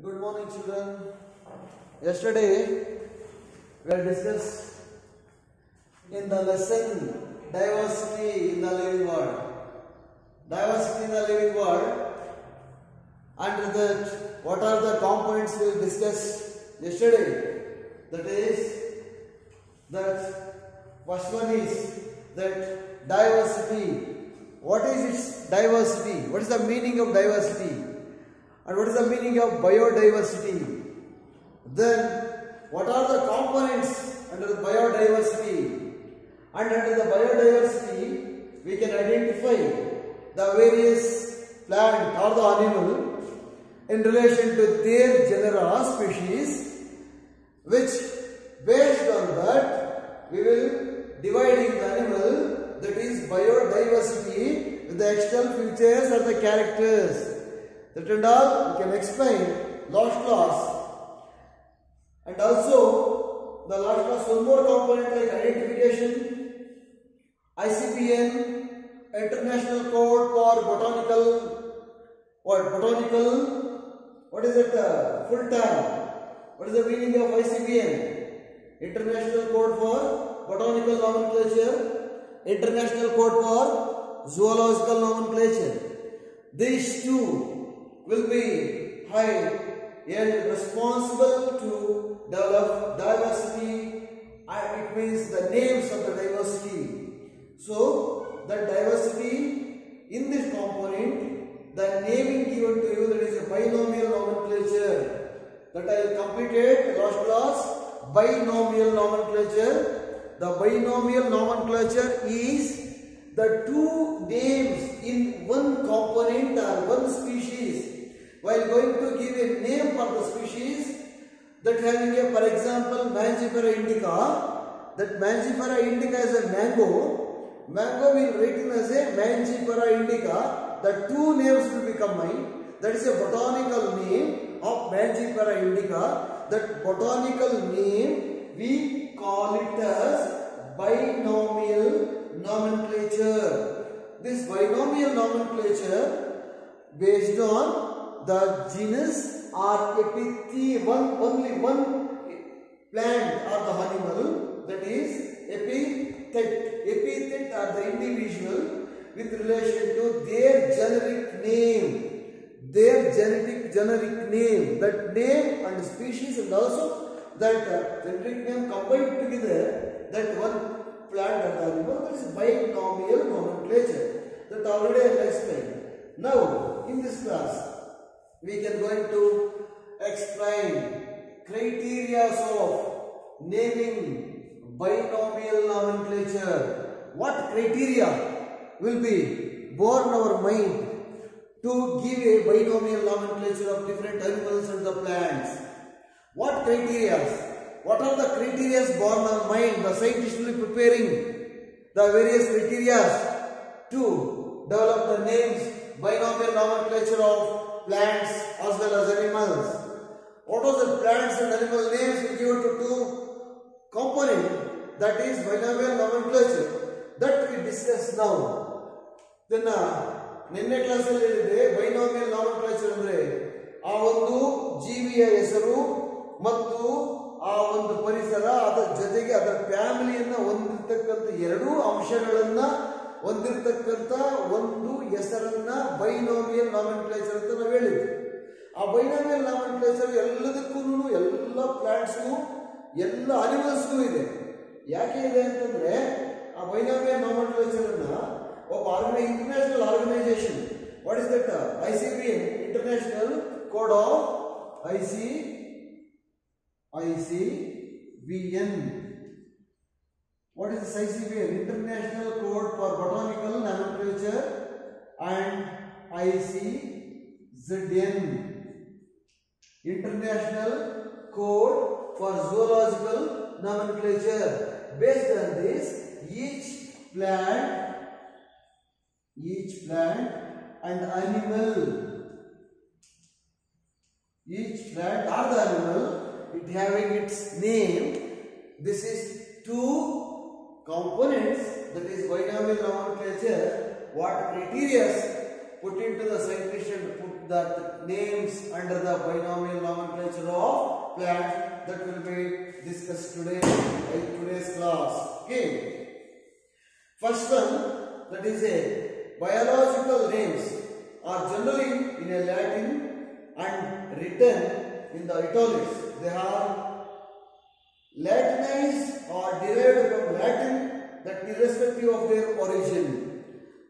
Good morning, children. Yesterday we had discussed in the lesson diversity in the living world. Diversity in the living world. Under that, what are the components we discussed yesterday? That is, that first one is that diversity. What is its diversity? What is the meaning of diversity? And what is the meaning of biodiversity? Then, what are the components under the biodiversity? And under the biodiversity, we can identify the various plant or the animal in relation to their genera, species, which based on that, we will dividing the animal, that is biodiversity, with the external features or the characters. That and all we can explain last class. And also the last class one more component like identification, ICBN, International Code for Botanical, what is it full term? What is the meaning of ICBN? International Code for Botanical Nomenclature, International Code for Zoological Nomenclature. These two will be high and responsible to develop diversity, and it means the names of the diversity. So, the diversity in this component, the naming given to you, that is a binomial nomenclature, that I completed last class, binomial nomenclature. The binomial nomenclature is the two names in one component or one species. While going to give a name for the species, that having a, for example, Mangifera indica, that Mangifera indica is a mango. Mango will written as a Mangifera indica. The two names will be combined. That is a botanical name of Mangifera indica. That botanical name we call it as binomial nomenclature. This binomial nomenclature based on the genus or epithet, only one plant or the animal, that is epithet. Epithet are the individual with relation to their generic name. Their generic name, that name and species, and also that generic name combined together, that one plant or the animal, that is binomial nomenclature. That already I will explain. Now, in this class, we can going to explain criteria of naming binomial nomenclature. What criteria will be born our mind to give a binomial nomenclature of different animals and the plants? What criteria? What are the criteria born our mind? The scientists will be preparing the various criteria to develop the names, binomial nomenclature of plants as well as animals. What are the plants and animal names we give to two component, that is binomial nomenclature, that we discuss now. Then ನಿನ್ನೆ class ಅಲ್ಲಿ ಹೇಳಿದೆ binomial ನಾಮೆನ್ಕ್ಲೇಚರ್ ಅಂದ್ರೆ ಆ ಒಂದು ಜೀವಿಯ ಹೆಸರು ಮತ್ತು ಆ ಒಂದು ಪರಿಸರ, ಅದರ ಜೊತೆಗೆ ಅದರ ಫ್ಯಾಮಿಲಿಯನ್ನ ಹೊಂದಿರತಕ್ಕಂಥ ಎರಡೂ ಅಂಶಗಳನ್ನ ಹೊಂದಿರತಕ್ಕಂಥ ಒಂದು ಹೆಸರನ್ನ ಬೈನೋಮಿಯಲ್ ನಾಮೆನ್ಕ್ಲೇಚರ್ ಅಂತ ನಾವು ಹೇಳಿದ್ವಿ. ಆ ಬೈನೋಮಿಯಲ್ ನಾಮೆನ್ಕ್ಲೇಚರ್ ಎಲ್ಲದಕ್ಕೂ, ಎಲ್ಲ ಪ್ಲಾಂಟ್ಸ್ಗೂ, ಎಲ್ಲ ಅನಿಮಲ್ಸ್ಗೂ ಇದೆ. ಯಾಕೆ ಇದೆ ಅಂತಂದ್ರೆ ಆ ಬೈನೋಮಿಯಲ್ ನಾಮೆನ್ಕ್ಲೇಚರ್ ಅನ್ನ ಒಬ್ಬ international organisation, what is that? ICBN, international code of ICBN. What is this ICBN? International Code for Botanical Nomenclature, and ICZN, International Code for Zoological Nomenclature. Based on this, each plant and animal, each plant or the animal, it having its name. This is two components, that is binomial nomenclature. What criteria put into the scientist and put the names under the binomial nomenclature of plants that will be discussed today in today's class. Okay. First one, that is a biological names are generally in a Latin and written in the italics. They are Latinized or derived from Latin, that irrespective of their origin.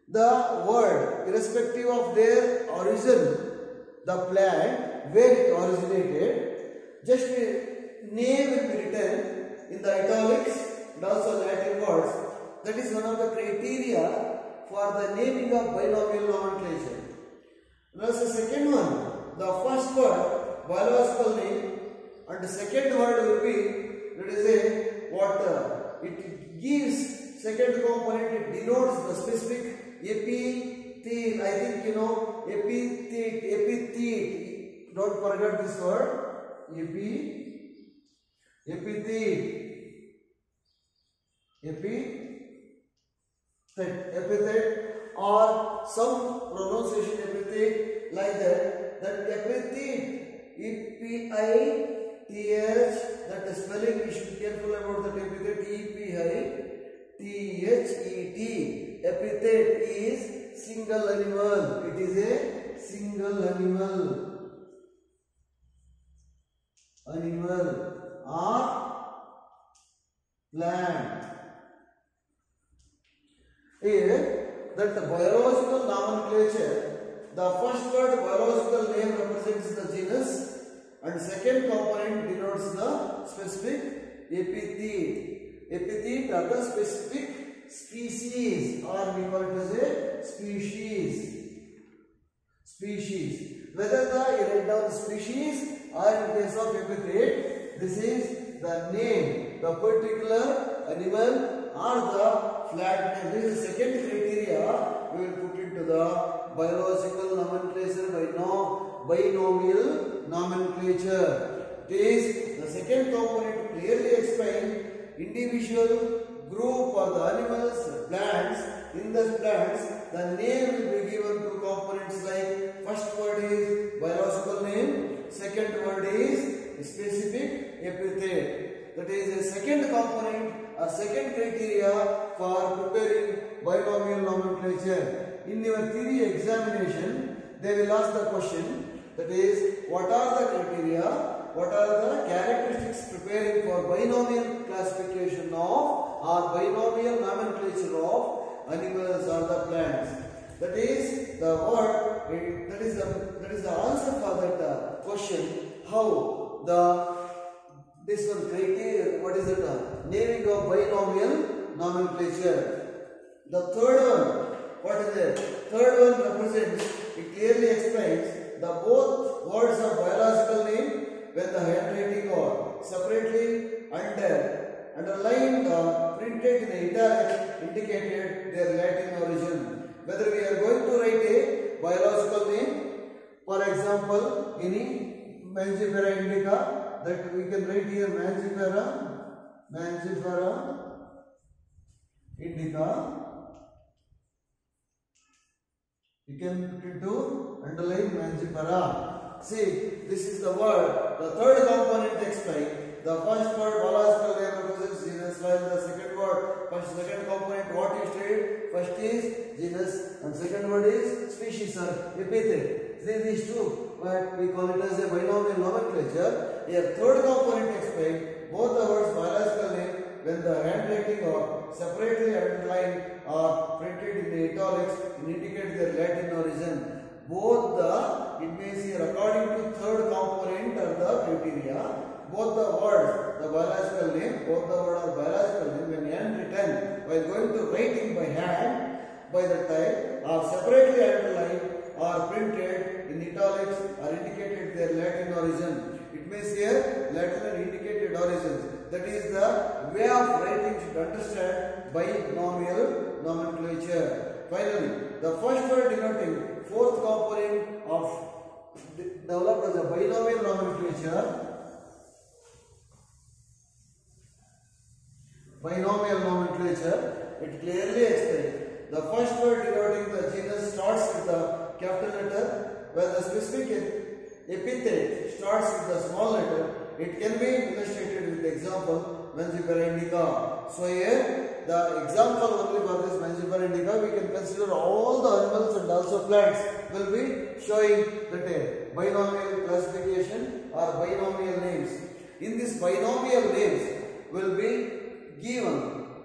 The word, irrespective of their origin, the plant, where it originated, just a name will be written in the italics and also Latin words. That is one of the criteria for the naming of binomial nomenclature. Now the second one, the first word, biological name, and the second word will be, that is a what it gives, second component, it denotes the specific epithet. I think you know epithet. Don't forget this word. Epithet, or some pronunciation epithet like that. That epithet, EPITH. That the spelling, you should be careful about that epithet. EPITHET. Epithet is single animal. It is a single animal or plant. Here, that the biological nomenclature, the first word biological name represents the genus, and second component denotes the specific epithet. Epithet are the specific species, or we call it as a species. Whether you write down species or in case of epithet, this is the name, the particular animal or the flat name. This is the second criteria we will put into the biological nomenclature binomial nomenclature. It is the second component clearly explain individual, group or the animals, plants. In the plants, the name will be given to components like first word is biological name, second word is specific epithet. That is a second component, a second criteria for preparing binomial nomenclature. In your theory examination, they will ask the question, that is, what are the criteria, what are the characteristics preparing for binomial classification of or binomial nomenclature of animals or the plants. That is the word, that is the answer for that question. How this one criteria, what is it? Naming of binomial nomenclature. The third one, what is it? Third one represents, it clearly explains the both words of biological name when the handwriting or separately underlined or printed in the italics indicated their Latin origin. Whether we are going to write a biological name, for example, any Mangifera indica, that we can write here Mangifera indica. You can put into underline Mangifera. See, this is the word. The third component explains. The first word biological name represents genus, while the second word, second component, what you stated, first is genus and second word is species or epithet. See these two, but we call it as a binomial nomenclature. Here third component explains both the words biological name when the handwriting or separately underlined or printed in the italics indicate their Latin origin. Both the, it means here according to third component or the criteria, both the words, the biological name, both the word or biological name when handwritten, while going to writing by hand, by the time, are separately underlined or printed in italics or indicated their Latin origin. It means here Latin and indicated origins. That is the way of writing should understand binomial nomenclature. Finally, the first word denoting fourth component of developed as a binomial nomenclature. Binomial nomenclature, it clearly explains. The first word denoting the genus starts with the capital letter when the specific epithet starts with a small letter, it can be illustrated with the example Mangifera indica. So here the example only for this Mangifera indica, we can consider all the animals and also plants will be showing that binomial classification or binomial names. In this binomial names will be given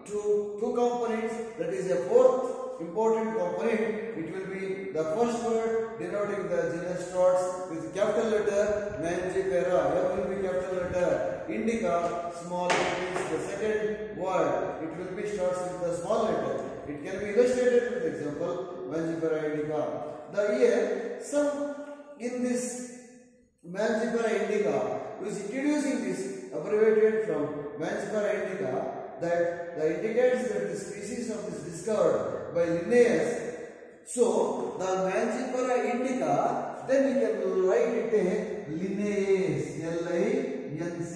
to two components, that is a fourth important component. It will be the first word denoting the genus starts with capital letter Mangifera, M will be capital letter, indica small is the second word, it will be starts with the small letter. It can be illustrated with example Mangifera indica. The year some in this Mangifera indica is introducing this abbreviated from Mangifera indica, that indicates that the species of this discovered by Linnaeus. So the Mangifera indica, then we can write it Linnaeus, L-I-N-C,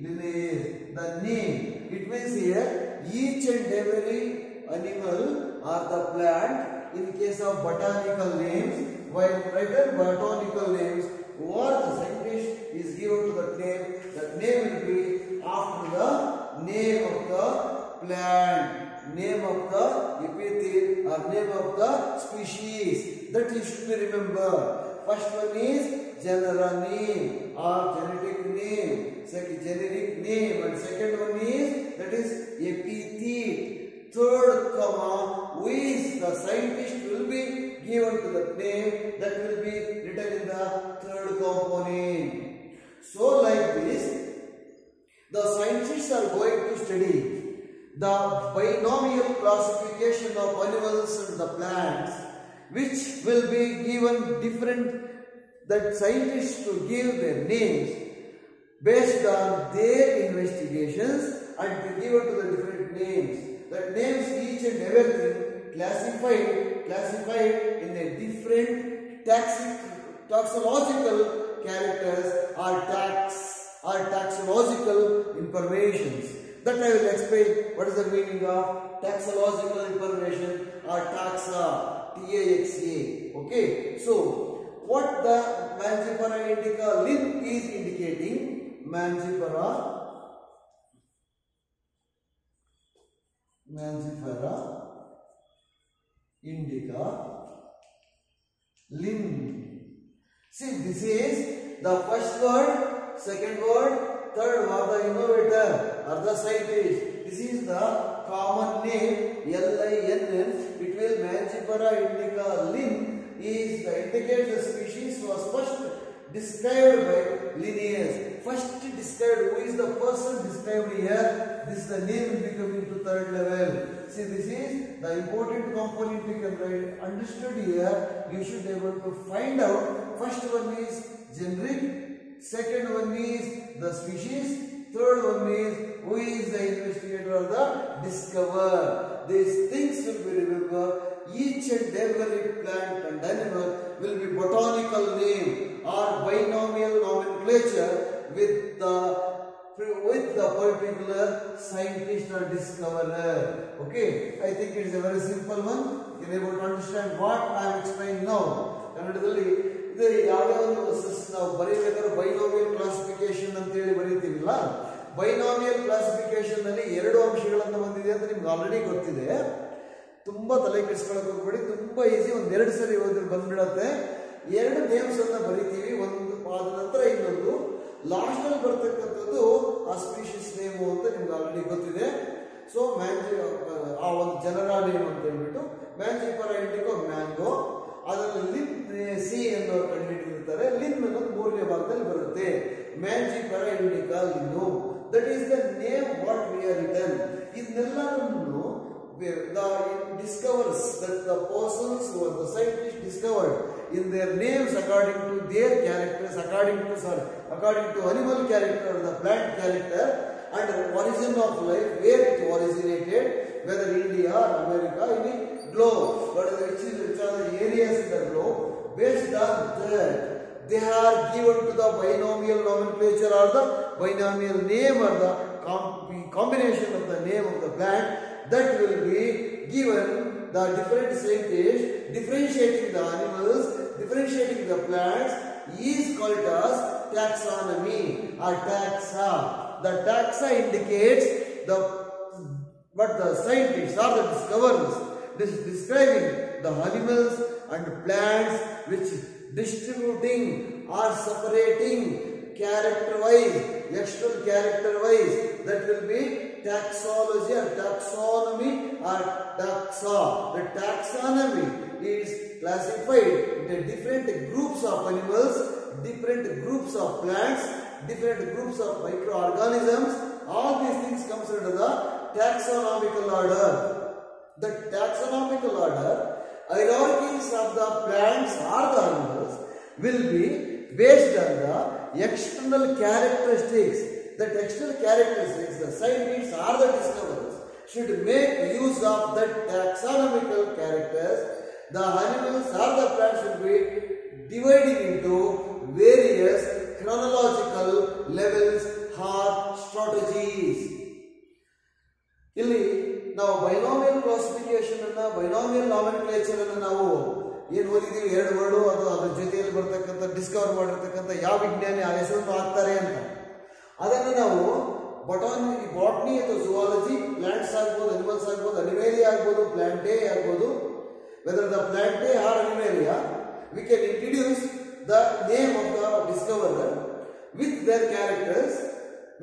Linnaeus, the name. It means here each and every animal or the plant in case of botanical names, while written botanical names, what the scientist is given to that name will be after the name of the plant, name of the epithet or name of the species. That you should remember. First one is genera name or genetic name, second generic name, and second one is that is epithet. Third comma, who is the scientist will be given to the name, that will be written in the third component. So like this, the scientists are going to study the binomial classification of animals and the plants, which will be given different, that scientists to give their names based on their investigations and be given to the different names. That names each and everything classified in a different taxological characters or taxological informations. That I will explain what is the meaning of taxological information or taxa, T-A-X-A. Okay, so what the Mangifera indica Linn is indicating, Mangifera indica Linn. See, this is the first word, second word, third word, the innovator or the scientist. This is the common name L-I-N-N. It will Mangifera indica Linn is the indicates the species was first described by Linnaeus. First described, who is the person described here? This the name will be coming to third level. See, this is the important component you can write. Understood here, you should be able to find out. First one is generic, second one is the species, third one is who is the investigator or the discoverer. These things will be remembered. Each and every plant and animal will be botanical name or binomial nomenclature with the particular scientist or discoverer. Okay, I think it is a very simple one. You can able to understand what I am explaining now. ಕನ್ನಡದಲ್ಲಿ ಇದು ಯಾವುದೇ ಒಂದು ನಾವು ಬರೀಬೇಕಾದ್ರೆ binomial classification ಅಂತ ಹೇಳಿ ಬರೀತೀವಿಲ್ಲ. Binomial classification ನಲ್ಲಿ ಎರಡು ಅಂಶಗಳನ್ನು ಹೊಂದಿದೆ ಅಂತ ನಿಮ್ಗೆ ಆಲ್ರೆಡಿ ಗೊತ್ತಿದೆ. ತುಂಬಾ ತಲೆ ಕೆಡಿಸ್ಕೊಳ್ಳೋಕೆ ಹೋಗಬೇಡಿ, ತುಂಬಾ ಈಸಿ, ಒಂದೆರಡು ಸರಿ ಓದಿದ್ರೆ ಬಂದ್ಬಿಡತ್ತೆ. ಎರಡು ನೇಮ್ಸ್ ಅನ್ನ ಬರೀತೀವಿ, ಒಂದು ಆದ ನಂತರ ಇನ್ನೊಂದು, ಲಾಸ್ಟ್ ಅಲ್ಲಿ ಬರ್ತಕ್ಕಂಥದ್ದು ಆ ಸ್ಪೀಶೀಸ್ ನೇಮು ಅಂತ ನಿಮ್ಗೆ ಆಲ್ರೆಡಿ ಗೊತ್ತಿದೆ. ಸೊ ಆ ಒಂದು ಜನರ ನೇಮ್ ಅಂತ ಹೇಳ್ಬಿಟ್ಟು ಮ್ಯಾಂಜಿಫೆರಾ ಇಂಡಿಕಾ ಮ್ಯಾಂಗೋ, ಅದರಲ್ಲಿ ಸಿ ಅನ್ನೋರು ಕಂಡುಹಿಡಿದಿರ್ತಾರೆ. ಲಿನ್ ಅನ್ನೋದು ಮೂರನೇ ಭಾಗದಲ್ಲಿ ಬರುತ್ತೆ. Mangifera indica Linn, that is the name what we are written. ಇದನ್ನೆಲ್ಲವನ್ನು the discovers that the persons who are the scientists discovered in their names according to their characters, according to animal character or the plant character and origin of life, where it originated, whether India or America, any globe, which are the areas in the globe. Based on that, they are given to the binomial nomenclature or the binomial name or the combination of the name of the plant. That will be given the different scientists differentiating the animals differentiating the plants is called as taxonomy or taxa. The taxa indicates what the scientists or the discoverers describing the animals and plants which distributing or separating character-wise, external character-wise, that will be taxology or taxonomy or taxa. The taxonomy is classified into different groups of animals, different groups of plants, different groups of microorganisms. All these things comes under the taxonomical order. The taxonomical order, hierarchies of the plants or the animals will be based on the external characteristics. That external characteristics, the scientists or the discoverers should make use of that taxonomical characters. The animals or the plants will be divided into various chronological levels or strategies. ಇಲ್ಲಿ ನಾವು binomial classification ಅನ್ನ, binomial ನಾಮೆನ್ಕ್ಲೇಚರ್ ಅನ್ನ ನಾವು ಏನು ಓದಿದೀವಿ, ಎರಡು word ಅದು ಅದ್ರ ಜೊತೆಯಲ್ಲಿ ಬರ್ತಕ್ಕಂಥ ಡಿಸ್ಕವರ್ ಮಾಡಿರ್ತಕ್ಕಂಥ ಯಾವ ವಿಜ್ಞಾನಿ ಆ ಹೆಸರನ್ನು ಹಾಕ್ತಾರೆ ಅಂತ, ಅದನ್ನು ನಾವು ಬಾಟ್ನಿ ಅಥವಾ ಜುವಾಲಜಿ, ಪ್ಲಾಂಟ್ಸ್ ಆಗ್ಬೋದು, ಅನಿಮಲ್ಸ್ ಆಗ್ಬೋದು, ಅನಿಮೇಲಿಯಾ ಆಗ್ಬೋದು, ಪ್ಲಾಂಟೇ ಆಗ್ಬೋದು, whether the Plantae or Animalia, we can introduce the name of the discoverer with their characters,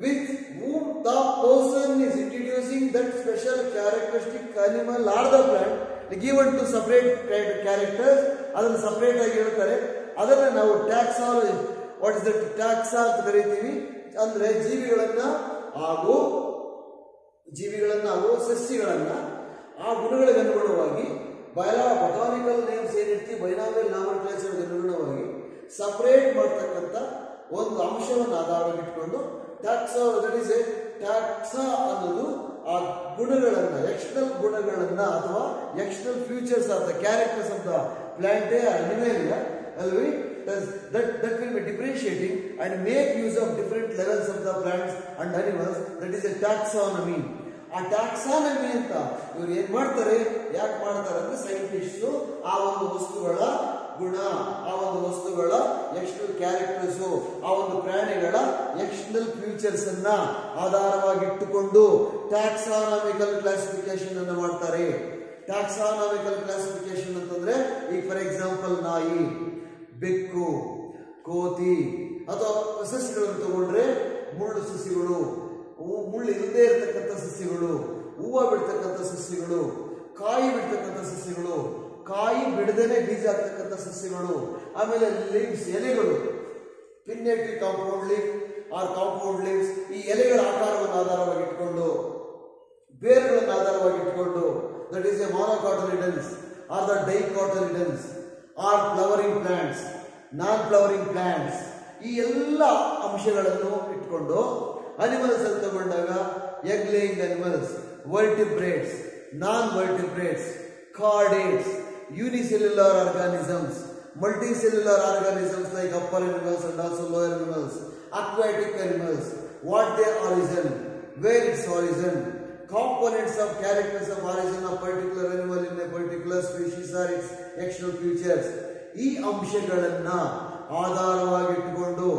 with whom the person is introducing that special characteristic animal or the plant given to separate characters, ಅದನ್ನು separate ಆಗಿ ಹೇಳ್ತಾರೆ. ಅದನ್ನು ನಾವು taxology, what is that taxa ಅಂತ ಕರೀತೀವಿ. ಅಂದ್ರೆ ಜೀವಿಗಳನ್ನ ಹಾಗೂ ಸಸ್ಯಗಳನ್ನ ಆ ಗುಣಗಳಿಗೆ ಅನುಗುಣವಾಗಿ ಬೊಟಾನಿಕಲ್ ನೇಮ್ಸ್ ಏನಿರ್ತೀವಿ, ಬೈನಾಮಿಯಲ್ ನಾಮೆನ್ಕ್ಲೇಚರ್ ಅನುಗುಣವಾಗಿ ಸಪರೇಟ್ ಮಾಡ್ತಕ್ಕಂಥ ಒಂದು ಅಂಶವನ್ನು ಆಧಾರವಾಗಿಟ್ಕೊಂಡು taxa, that is a taxa ಅನ್ನೋದು ಆ ಗುಣಗಳನ್ನ, ಎಕ್ಸ್ಟರ್ನಲ್ ಗುಣಗಳನ್ನ ಅಥವಾ external futures of the characters of the Plantae or Animalia ಅಲ್ವಿ, that will be differentiating and make use of different levels of the plants and animals. That is a taxonomy. ಆ taxonomy ಅಂತ ಇವರು ಏನ್ ಮಾಡ್ತಾರೆ, ಯಾಕೆ ಮಾಡ್ತಾರೆ ಅಂದ್ರೆ ಸೈಂಟಿಸ್ಟ್ ಆ ಒಂದು ವಸ್ತುಗಳ ಗುಣ, ಆ ಒಂದು ವಸ್ತುಗಳ ಎಕ್ಸ್ಟರ್ನಲ್ ಕ್ಯಾರೆಕ್ಟರ್ಸ್, ಆ ಒಂದು ಪ್ರಾಣಿಗಳ ಎಕ್ಸ್ಟರ್ನಲ್ ಫ್ಯೂಚರ್ಸ್ ಅನ್ನ ಆಧಾರವಾಗಿಟ್ಟುಕೊಂಡು ಟ್ಯಾಕ್ಸಾನಮಿಕಲ್ ಕ್ಲಾಸಿಫಿಕೇಶನ್ ಅನ್ನು ಮಾಡ್ತಾರೆ. ಟ್ಯಾಕ್ಸಾನಮಿಕಲ್ ಕ್ಲಾಸಿಫಿಕೇಶನ್ ಅಂತಂದ್ರೆ ಈಗ ಫಾರ್ ಎಕ್ಸಾಂಪಲ್ ನಾಯಿ, ಬೆಕ್ಕು, ಕೋತಿ ಅಥವಾ ಸಸ್ಯಗಳನ್ನು ತಗೊಂಡ್ರೆ ಮುಳ್ಳು ಸಸ್ಯಗಳು, ಮುಳ್ಳು ಇಲ್ಲದೆ ಇರತಕ್ಕಂಥ ಸಸ್ಯಗಳು, ಹೂವು ಬಿಡ್ತಕ್ಕಂಥ ಸಸ್ಯಗಳು, ಕಾಯಿ ಬಿಡ್ತಕ್ಕಂಥ ಸಸ್ಯಗಳು, ಕಾಯಿ ಬಿಡದೇನೆ ಬೀಜ ಆಗ್ತಕ್ಕಂಥ ಸಸ್ಯಗಳು, ಆಮೇಲೆ ಲೀವ್ಸ್, ಎಲೆಗಳು, pinnately compound leaf or compound leaves, ಈ ಎಲೆಗಳ ಆಕಾರವನ್ನು ಆಧಾರವಾಗಿಟ್ಕೊಂಡು, ಬೇರುಗಳನ್ನು ಆಧಾರವಾಗಿಟ್ಕೊಂಡು, that is a monocotyledons or the dicotyledons or flowering plants, non flowering plants, ಈ ಎಲ್ಲ ಅಂಶಗಳನ್ನು ಇಟ್ಕೊಂಡು ಅನಿಮಲ್ಸ್ ಅಂತ ತಗೊಂಡಾಗ egg laying animals, vertebrates, non vertebrates, chordates, unicellular organisms, multicellular organisms like upper animals and also lower animals, aquatic animals, what their origin, where its origin, components of characters of origin of particular animal in a particular species or its external features. ಈ ಅಂಶಗಳನ್ನ ಆಧಾರವಾಗಿಟ್ಟುಕೊಂಡು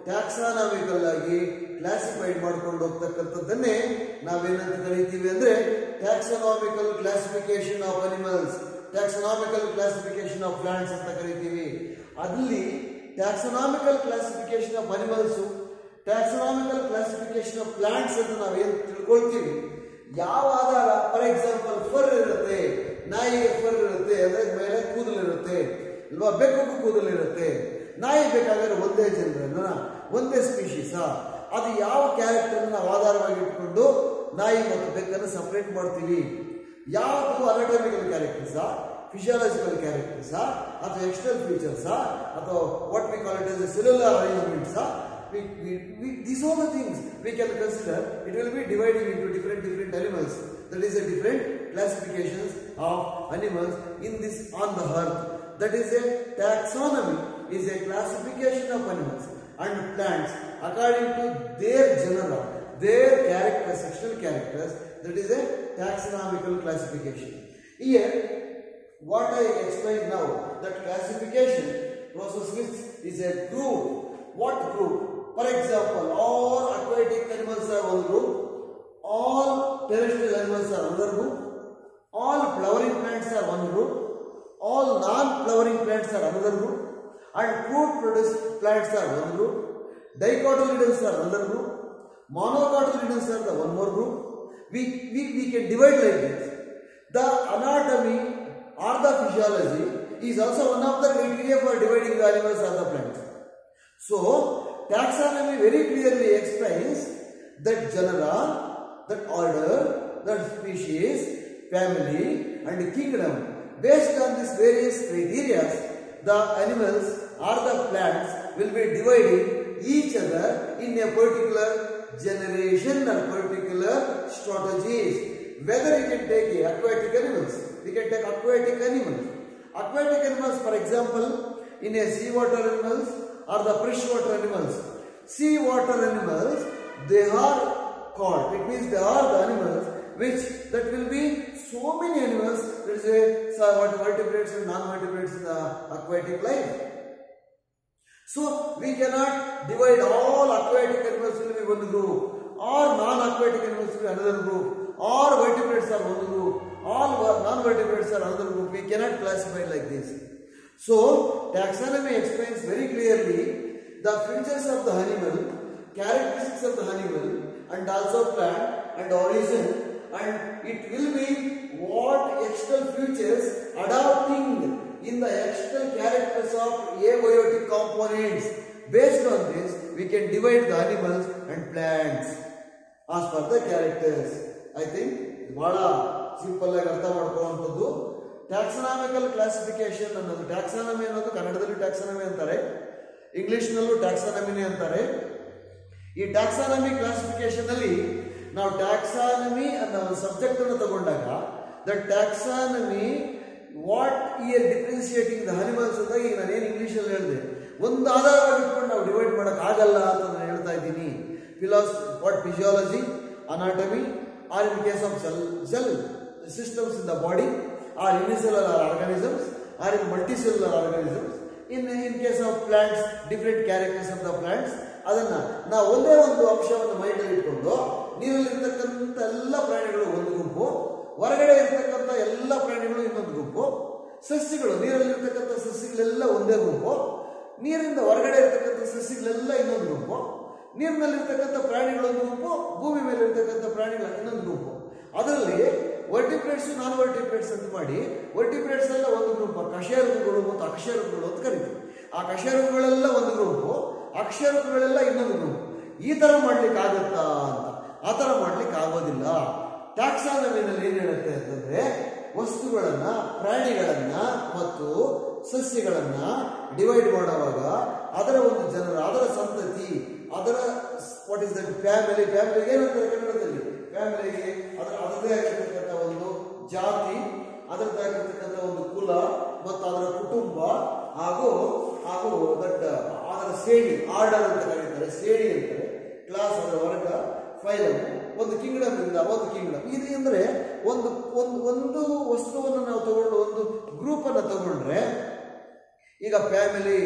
ಟ್ಯಾಕ್ಸಾನಮಿಕಲ್ ಆಗಿ classified ಮಾಡ್ಕೊಂಡು ಹೋಗ್ತಕ್ಕಂಥದ್ದನ್ನೇ ನಾವೇನಂತ ಕರೀತೀವಿ ಅಂದ್ರೆ taxonomical classification of animals, taxonomical classification of plants ಅಂತ ಕರೀತೀವಿ. ಅಲ್ಲಿ taxonomical classification of animals, taxonomical classification of plants ಅಂತ ನಾವೇನು ತಿಳ್ಕೊಳ್ತೀವಿ, ಯಾವ ಆಧಾರ, ಫಾರ್ ಎಕ್ಸಾಂಪಲ್ ಫರ್ ಇರುತ್ತೆ, ನಾಯಿಗೆ ಫರ್ ಇರುತ್ತೆ ಅಂದ್ರೆ ಮೇಲೆ ಕೂದಲಿರುತ್ತೆ ಇಲ್ವಾ, ಬೆಕ್ಕಕ್ಕೂ ಕೂದಲಿರುತ್ತೆ. ನಾಯಿ ಬೇಕಾದ್ರೆ ಒಂದೇ ಜನರನ್ನ, ಒಂದೇ ಸ್ಪೀಶೀಸಾ, ಅದು ಯಾವ ಕ್ಯಾರೆಕ್ಟರ್ ನಾವು ಆಧಾರವಾಗಿ ಇಟ್ಕೊಂಡು ನಾಯಿ ಮತ್ತು ಬೆಕ್ಕನ್ನು ಸಪರೇಟ್ ಮಾಡ್ತೀವಿ, ಯಾವುದು ಅನಾಟಮಿಕಲ್ ಕ್ಯಾರೆಕ್ಟರ್ಸಾ, ಫಿಸಿಯಾಲಜಿಕಲ್ ಕ್ಯಾರೆಕ್ಟರ್ಸಾ, ಅಥವಾ ಎಕ್ಸ್ಟರ್ನಲ್ ಫೀಚರ್ಸಾ, ಅಥವಾ what we call it as cellular arrangements, these are the things we can consider. It will be divided into different animals. That is a different classifications of animals in this on the earth. That is a taxonomy, is a classification of animals and plants according to their genera, their characters, sexual characters. That is a taxonomical classification. Here, what I explained now, that classification process which is a group. What group? For example, all aquatic animals are one group, all terrestrial animals are another group, all flowering plants are one group, all non-flowering plants are another group, and fruit produced plants are one group, dicotyledons are another group, monocotyledons are the one more group. We can divide like this. The anatomy or the physiology is also one of the criteria for dividing the animals or the plants. So, taxonomy very clearly explains that genera, that order, that species, family and kingdom. Based on these various criteria, the animals or the plants will be dividing each other in a particular generation or particular strategies. Whether you can take aquatic animals, we can take aquatic animals. Aquatic animals, for example, in a seawater animals or the freshwater animals. Seawater animals, they are called, it means they are the animals which that will be so many animals, let us say vertebrates and non-vertebrates in the aquatic life. So we cannot divide all aquatic animals will be one group, or non-aquatic animals will be another group, or vertebrates are one group, all non-vertebrates are another group. We cannot classify like this. So taxonomy explains very clearly the features of the animal, characteristics of the animal, and also plant and origin, and it will be what external features adapting in the external characters of abiotic components. Based on this, we can divide the animals and plants as per the characters. I think bada simple ಆಗಿ ಅರ್ಥ ಮಾಡ್ಕೊಳ್ಳುವಂಥದ್ದು. ಟ್ಯಾಕ್ಸಾನಮಿಕಲ್ classification ಅನ್ನೋದು, taxonomy ಅನ್ನೋದು ಕನ್ನಡದಲ್ಲಿ taxonomy ಅಂತಾರೆ, ಇಂಗ್ಲಿಷ್ನಲ್ಲೂ ಟ್ಯಾಕ್ಸಾನಮಿನೇ ಅಂತಾರೆ. ಈ taxonomy classification ಅಲ್ಲಿ ನಾವು ಟ್ಯಾಕ್ಸಾನಮಿ ಅನ್ನೋ ಒಂದು ಸಬ್ಜೆಕ್ಟ್ ಅನ್ನು ತಗೊಂಡಾಗ the taxonomy what year differentiating the animals ಅಂತ ಈಗ ನಾನೇನು ಇಂಗ್ಲೀಷಲ್ಲಿ ಹೇಳಿದೆ, ಒಂದು ಆಧಾರವಾಗಿ ಇಟ್ಕೊಂಡು ನಾವು ಡಿವೈಡ್ ಮಾಡೋಕೆ ಆಗಲ್ಲ ಅಂತ ನಾನು ಹೇಳ್ತಾ ಇದ್ದೀನಿ. What physiology, anatomy, or in case of cell systems in the body, or unicellular organisms, or in multicellular organisms. In case of plants, different characters of the plants. ಅದನ್ನ ನಾವು ಒಂದೇ ಒಂದು ಅಂಶವನ್ನು ಮೈಂಡಲ್ಲಿ ಇಟ್ಕೊಂಡು ನೀರಲ್ಲಿರ್ತಕ್ಕಂಥ ಎಲ್ಲ ಪ್ರಾಣಿಗಳು ಒಂದು ಗುಂಪು, ಹೊರಗಡೆ ಇರ್ತಕ್ಕಂಥ ಎಲ್ಲ ಪ್ರಾಣಿಗಳು ಇನ್ನೊಂದು ಗುಂಪು, ಸಸ್ಯಗಳು ನೀರಲ್ಲಿರ್ತಕ್ಕಂಥ ಸಸ್ಯಗಳೆಲ್ಲ ಒಂದೇ ಗುಂಪು, ನೀರಿಂದ ಹೊರಗಡೆ ಇರ್ತಕ್ಕಂಥ ಸಸ್ಯಗಳೆಲ್ಲ ಇನ್ನೊಂದು ಗುಂಪು, ನೀರಿನಲ್ಲಿರ್ತಕ್ಕಂಥ ಪ್ರಾಣಿಗಳೊಂದು ಗುಂಪು, ಭೂಮಿ ಮೇಲೆ ಇರ್ತಕ್ಕಂಥ ಪ್ರಾಣಿಗಳ ಇನ್ನೊಂದು ಗುಂಪು. ಅದರಲ್ಲಿ ವರ್ಟಿಬ್ರೇಟ್ಸ್ ನಾನ್ ವರ್ಟಿಬ್ರೇಟ್ಸ್ ಅಂತ ಮಾಡಿ, ವರ್ಟಿಬ್ರೇಟ್ಸ್ ಎಲ್ಲ ಒಂದು ಗ್ರೂಪ್, ಕಶೇರುಕಗಳು ಮತ್ತು ಅಕ್ಷೇರುಕಗಳು ಅಂತ ಕರೀತೀವಿ. ಆ ಕಶೇರುಕಗಳೆಲ್ಲ ಒಂದು ಗ್ರೂಪು, ಅಕ್ಷೇರುಕಗಳೆಲ್ಲ ಇನ್ನೊಂದು ಗ್ರೂಪ್. ಈ ತರ ಮಾಡ್ಲಿಕ್ಕೆ ಆಗುತ್ತಾ ಅಂತ? ಆ ತರ ಮಾಡ್ಲಿಕ್ಕೆ ಆಗೋದಿಲ್ಲ. ಟ್ಯಾಕ್ಸಾನಮಿನಲ್ಲಿ ಏನ್ ಹೇಳುತ್ತೆ ಅಂತಂದ್ರೆ, ವಸ್ತುಗಳನ್ನ, ಪ್ರಾಣಿಗಳನ್ನ ಮತ್ತು ಸಸ್ಯಗಳನ್ನ ಡಿವೈಡ್ ಮಾಡುವಾಗ ಅದರ ಒಂದು ಜನರ, ಅದರ ಸಂತತಿ, ಅದರ ವಾಟ್ ಇಸ್ ದಟ್ ಫ್ಯಾಮಿಲಿ, ಫ್ಯಾಮಿಲಿಗೆ ಏನಂತಾರೆ ಕನ್ನಡದಲ್ಲಿ, ಫ್ಯಾಮಿಲಿಗೆ ಅದರದೇ ಆಗಿರ್ತಕ್ಕಂಥ ಒಂದು ಜಾತಿ, ಅದರದ್ದೇ ಆಗಿರ್ತಕ್ಕಂಥ ಒಂದು ಕುಲ ಮತ್ತು ಅದರ ಕುಟುಂಬ, ಹಾಗೂ ದಟ್ ಅದರ ಶ್ರೇಣಿ, ಆರ್ಡರ್ ಅಂತ ಕರೀತಾರೆ, ಶ್ರೇಣಿ ಅಂತಾರೆ, ಕ್ಲಾಸ್ ಅದರ ವರ್ಗ, ಫೈಲಮ್, ಒಂದು ಕಿಂಗ್ಡಮ್ ಇಂದ ಒಂದು ಕಿಂಗ್ಡಮ್. ಇದು ಅಂದ್ರೆ ಒಂದು ವಸ್ತುವನ್ನು ನಾವು ತಗೊಂಡು ಒಂದು ಗ್ರೂಪ್ ಅನ್ನು ತಗೊಂಡ್ರೆ, ಈಗ family,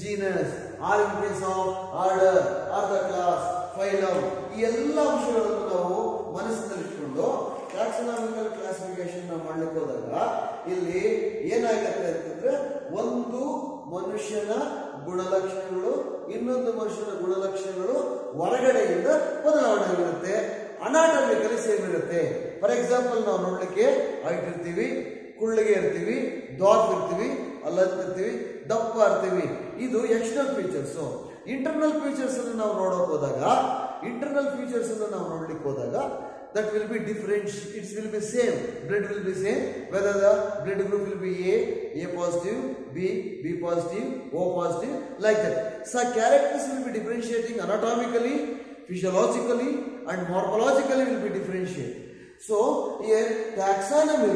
genus, or in case of order, or the class, phylum, ಈ ಎಲ್ಲ ಅಂಶಗಳನ್ನು ನಾವು ಮನಸ್ಸಿನಲ್ಲಿಟ್ಕೊಂಡು ಟ್ಯಾಕ್ಸಾನಮಿಕಲ್ ಕ್ಲಾಸಿಫಿಕೇಶನ್ ಮಾಡ್ಲಿಕ್ಕೆ ಹೋದಾಗ ಇಲ್ಲಿ ಏನಾಗುತ್ತೆ ಅಂತಂದ್ರೆ, ಒಂದು ಮನುಷ್ಯನ ಗುಣಲಕ್ಷಣಗಳು ಇನ್ನೊಂದು ಮನುಷ್ಯನ ಗುಣಲಕ್ಷಣಗಳು ಹೊರಗಡೆಯಿಂದ ಬದಲಾವಣೆ ಆಗಿರುತ್ತೆ. ಅನಾಟಮಿಕಲಿ ಸೇಮ್ ಇರುತ್ತೆ. ಫಾರ್ ಎಕ್ಸಾಂಪಲ್ ನಾವು ನೋಡ್ಲಿಕ್ಕೆ ಹೈಟ್ ಇರ್ತೀವಿ, ಕುಳ್ಳಿಗೆ ಇರ್ತೀವಿ, ದಾಟ್ ಇರ್ತೀವಿ, ಅಲ್ಲಂತ ಇರ್ತೀವಿ, ದಪ್ಪ ಇರ್ತೀವಿ. ಇದು ಎಕ್ಸ್ಟರ್ನಲ್ ಫೀಚರ್ಸ್. ಇಂಟರ್ನಲ್ ಫೀಚರ್ಸ್ ಅನ್ನು ನಾವು ನೋಡೋಕೆ ಹೋದಾಗ, ಇಂಟರ್ನಲ್ ಫೀಚರ್ಸ್ ಅನ್ನು ನಾವು ನೋಡ್ಲಿಕ್ಕೆ ಹೋದಾಗ that will be different, it will be same, blood will be same, whether the blood group will be A positive, B positive, O positive, like that. So characters will be differentiating anatomically, physiologically and morphologically will be differentiated. So here taxonomy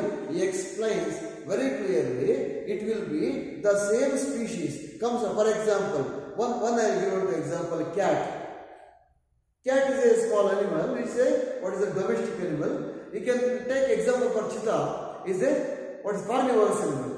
explains very clearly, it will be the same species comes, for example, one I will give you an example, cat. Cat is a small animal. We say what is a domestic animal. You can take example for cheetah. Is a what is carnivorous animal.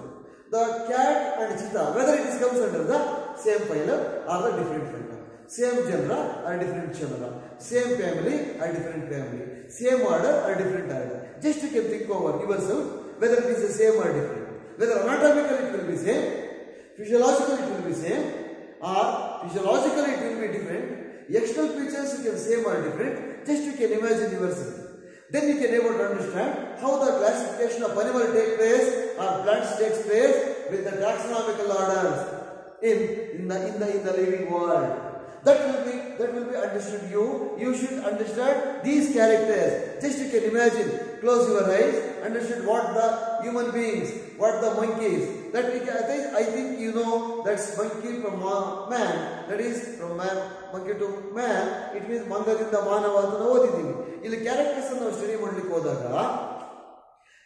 the cat and cheetah, whether it comes under the same phylum or the different phylum, same genre or different genre, same family or different family, same order or different order. Just you can think over yourself whether it is the same or different. Whether anatomically it will be same, physiologically it will be same, or physiologically it will be different. External features you can same or different. Just you can imagine yourself. Then you can able to understand how the classification of animal takes place or plants takes place with the taxonomical orders in the living world. That will be understood. You should understand these characters. Just you can imagine. Close your eyes. Understand what the human beings, what the monkeys. That we can, I think you know that's monkey from man. That is from man, monkey to man. It means mangadinda manava anta ಓದಿದ್ದೀವಿ. ಇಲ್ಲಿ characters ಅನ್ನು ನಾವು study ಮಾಡಲಿಕ್ಕೆ ಹೋದಾಗ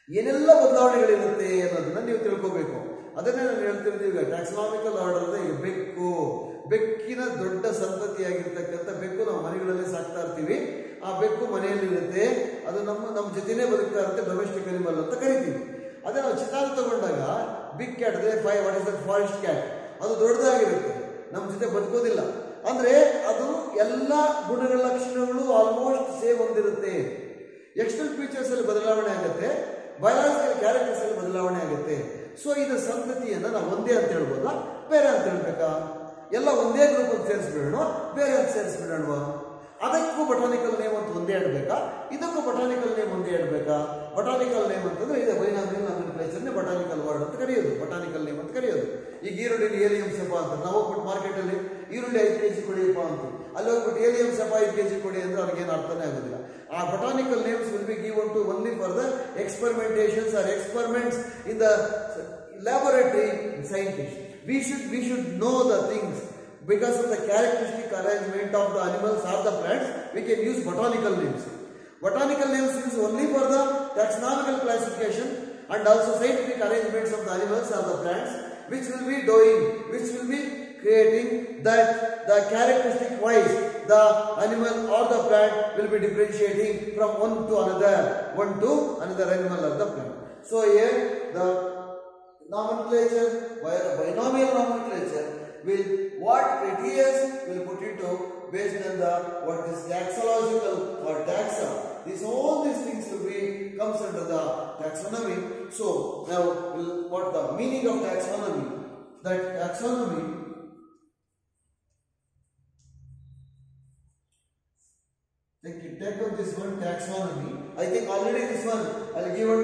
ಏನೆಲ್ಲ ಬದಲಾವಣೆಗಳಿರುತ್ತೆ ಅನ್ನೋದನ್ನ ನೀವು ತಿಳ್ಕೋಬೇಕು. ಅದನ್ನೇ ನಾನು ಹೇಳ್ತಿರೋದು. ಈಗ ಟ್ಯಾಕ್ಸಾನಮಿಕಲ್ ಆರ್ಡರ್ ಈಗ ಬೆಕ್ಕಿನ ದೊಡ್ಡ ಸಂತತಿಯಾಗಿರ್ತಕ್ಕಂಥ ಬೆಕ್ಕು ನಾವು ಮನೆಗಳಲ್ಲಿ ಸಾಕ್ತಾ ಇರ್ತೀವಿ. ಆ ಬೆಕ್ಕು ಮನೆಯಲ್ಲಿ ಇರುತ್ತೆ, ಅದು ನಮ್ಮ ಜೊತೆನೇ ಬದುಕ್ತಾ ಇರುತ್ತೆ, ಡೊಮೆಸ್ಟಿಕ್ ಅನಿಮಲ್ ಅಂತ ಕರಿತೀವಿ. ಅದೇ ನಾವು ಚಿತಾರ ತಗೊಂಡಾಗ ಬಿಗ್ ಕ್ಯಾಟ್ ಇದೆ, what is that forest cat, ಅದು ದೊಡ್ಡದಾಗಿರುತ್ತೆ, ನಮ್ಮ ಜೊತೆ ಬದುಕೋದಿಲ್ಲ. ಅಂದ್ರೆ ಅದು ಎಲ್ಲ ಗುಣಗಳ ಲಕ್ಷಣಗಳು ಆಲ್ಮೋಸ್ಟ್ ಸೇಮ್ ಹೊಂದಿರುತ್ತೆ. ಎಕ್ಸ್ಟರ್ನಲ್ ಫೀಚರ್ಸ್ ಅಲ್ಲಿ ಬದಲಾವಣೆ ಆಗುತ್ತೆ, ಬಯಾಲಜಿಕಲ್ ಕ್ಯಾರೆಕ್ಟರ್ಸ್ ಅಲ್ಲಿ ಬದಲಾವಣೆ ಆಗುತ್ತೆ. ಸೊ ಇದು ಸಂತತಿಯನ್ನ ನಾವು ಒಂದೇ ಅಂತ ಹೇಳ್ಬೋದಾ, ಬೇರೆ ಅಂತ ಹೇಳ್ಬೇಕಾ? ಎಲ್ಲ ಒಂದೇ ಗ್ರೂಪ್ ಅಂತ ಸೇರಿಸ್ಬಿಡೋಣ, ಬೇರೆ ಅಂತ ಸೇರಿಸ್ಬಿಡೋಣ? ಅದಕ್ಕೂ ಬಟಾನಿಕಲ್ ನೇಮ್ ಅಂತ ಒಂದೇ ಇಡಬೇಕಾ, ಇದಕ್ಕೂ ಬಟಾನಿಕಲ್ ನೇಮ್ ಒಂದೇ ಇಡಬೇಕಾ? ಬಟಾನಿಕಲ್ ನೇಮ್ ಅಂತಂದ್ರೆ ಇದೆ ಬೈನಾಮಿಯಲ್ ನಾಮಿನಿಕ್ಲೇಚರ್ನೇ ಬಟಾನಿಕಲ್ ವರ್ಡ್ ಅಂತ ಕರೆಯೋದು, ಬಟಾನಿಕಲ್ ನೇಮ್ ಅಂತ ಕರೆಯೋದು. ಈಗ ಈರುಳ್ಳಿ ಏಲಿಯಂ ಸೆಪ ಅಂತ ನಾವು ಹೋಗ್ಬಿಟ್ಟು ಮಾರ್ಕೆಟ್ ಅಲ್ಲಿ ಈರುಳ್ಳಿ 5 kg ಕೊಡಿಯಪ್ಪ ಅಂತ, ಅಲ್ಲಿ ಹೋಗ್ಬಿಟ್ಟು ಏಲಿಯಂ ಸೆಪ 5 kg ಕೊಡಿ ಅಂದ್ರೆ ಅವ್ರಿಗೇನು ಅರ್ಥನೇ ಆಗೋದಿಲ್ಲ. ಆ botanical names will be given to only for the experimentations or experiments in the laboratory scientists. We should know the things. Because of the characteristic arrangement of the animals or the plants, we can use botanical names. Botanical names is only for the taxonomical classification and also scientific arrangements of the animals or the plants, which will be creating that the characteristic wise the animal or the plant will be differentiating from one to another animal or the plant. So here the nomenclature, binomial nomenclature will what criteria will put into based on the what is taxological or taxa. All these things will be comes under the taxonomy. So now what the meaning of taxonomy? That taxonomy take up this one taxonomy. I think already this one I'll give it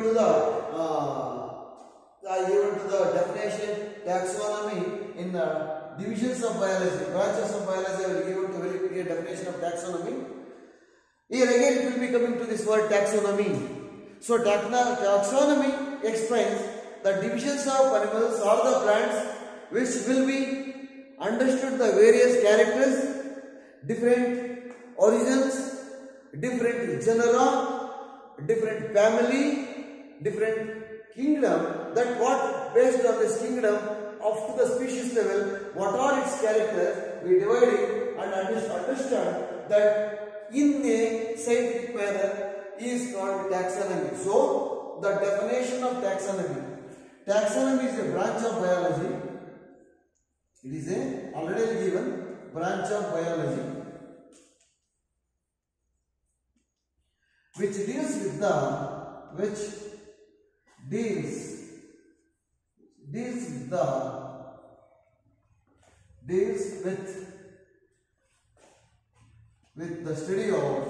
to the definition taxonomy in the divisions of biology, branches of biology. I will give it to very clear definition of taxonomy. Here again it will be coming to this word taxonomy. So taxonomy explains the divisions of animals or the plants which will be understood the various characters, different origins, different genera, different family, different kingdom, that what based on this kingdom up to the species level, what are its characters, we divide it and understand that in a scientific manner is called taxonomy. So the definition of taxonomy. Taxonomy is a branch of biology. It is a already given branch of biology which deals with the study of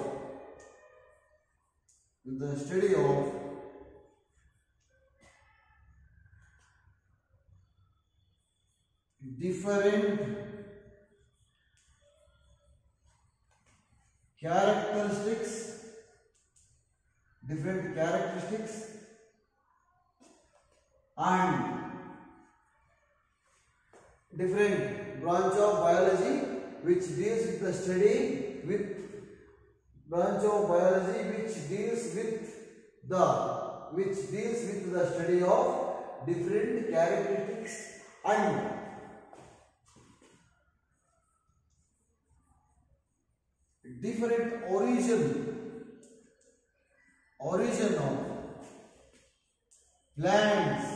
different characteristics and different branch of biology which deals with the study with branch of biology which deals with the study of different characteristics and different origin of plants,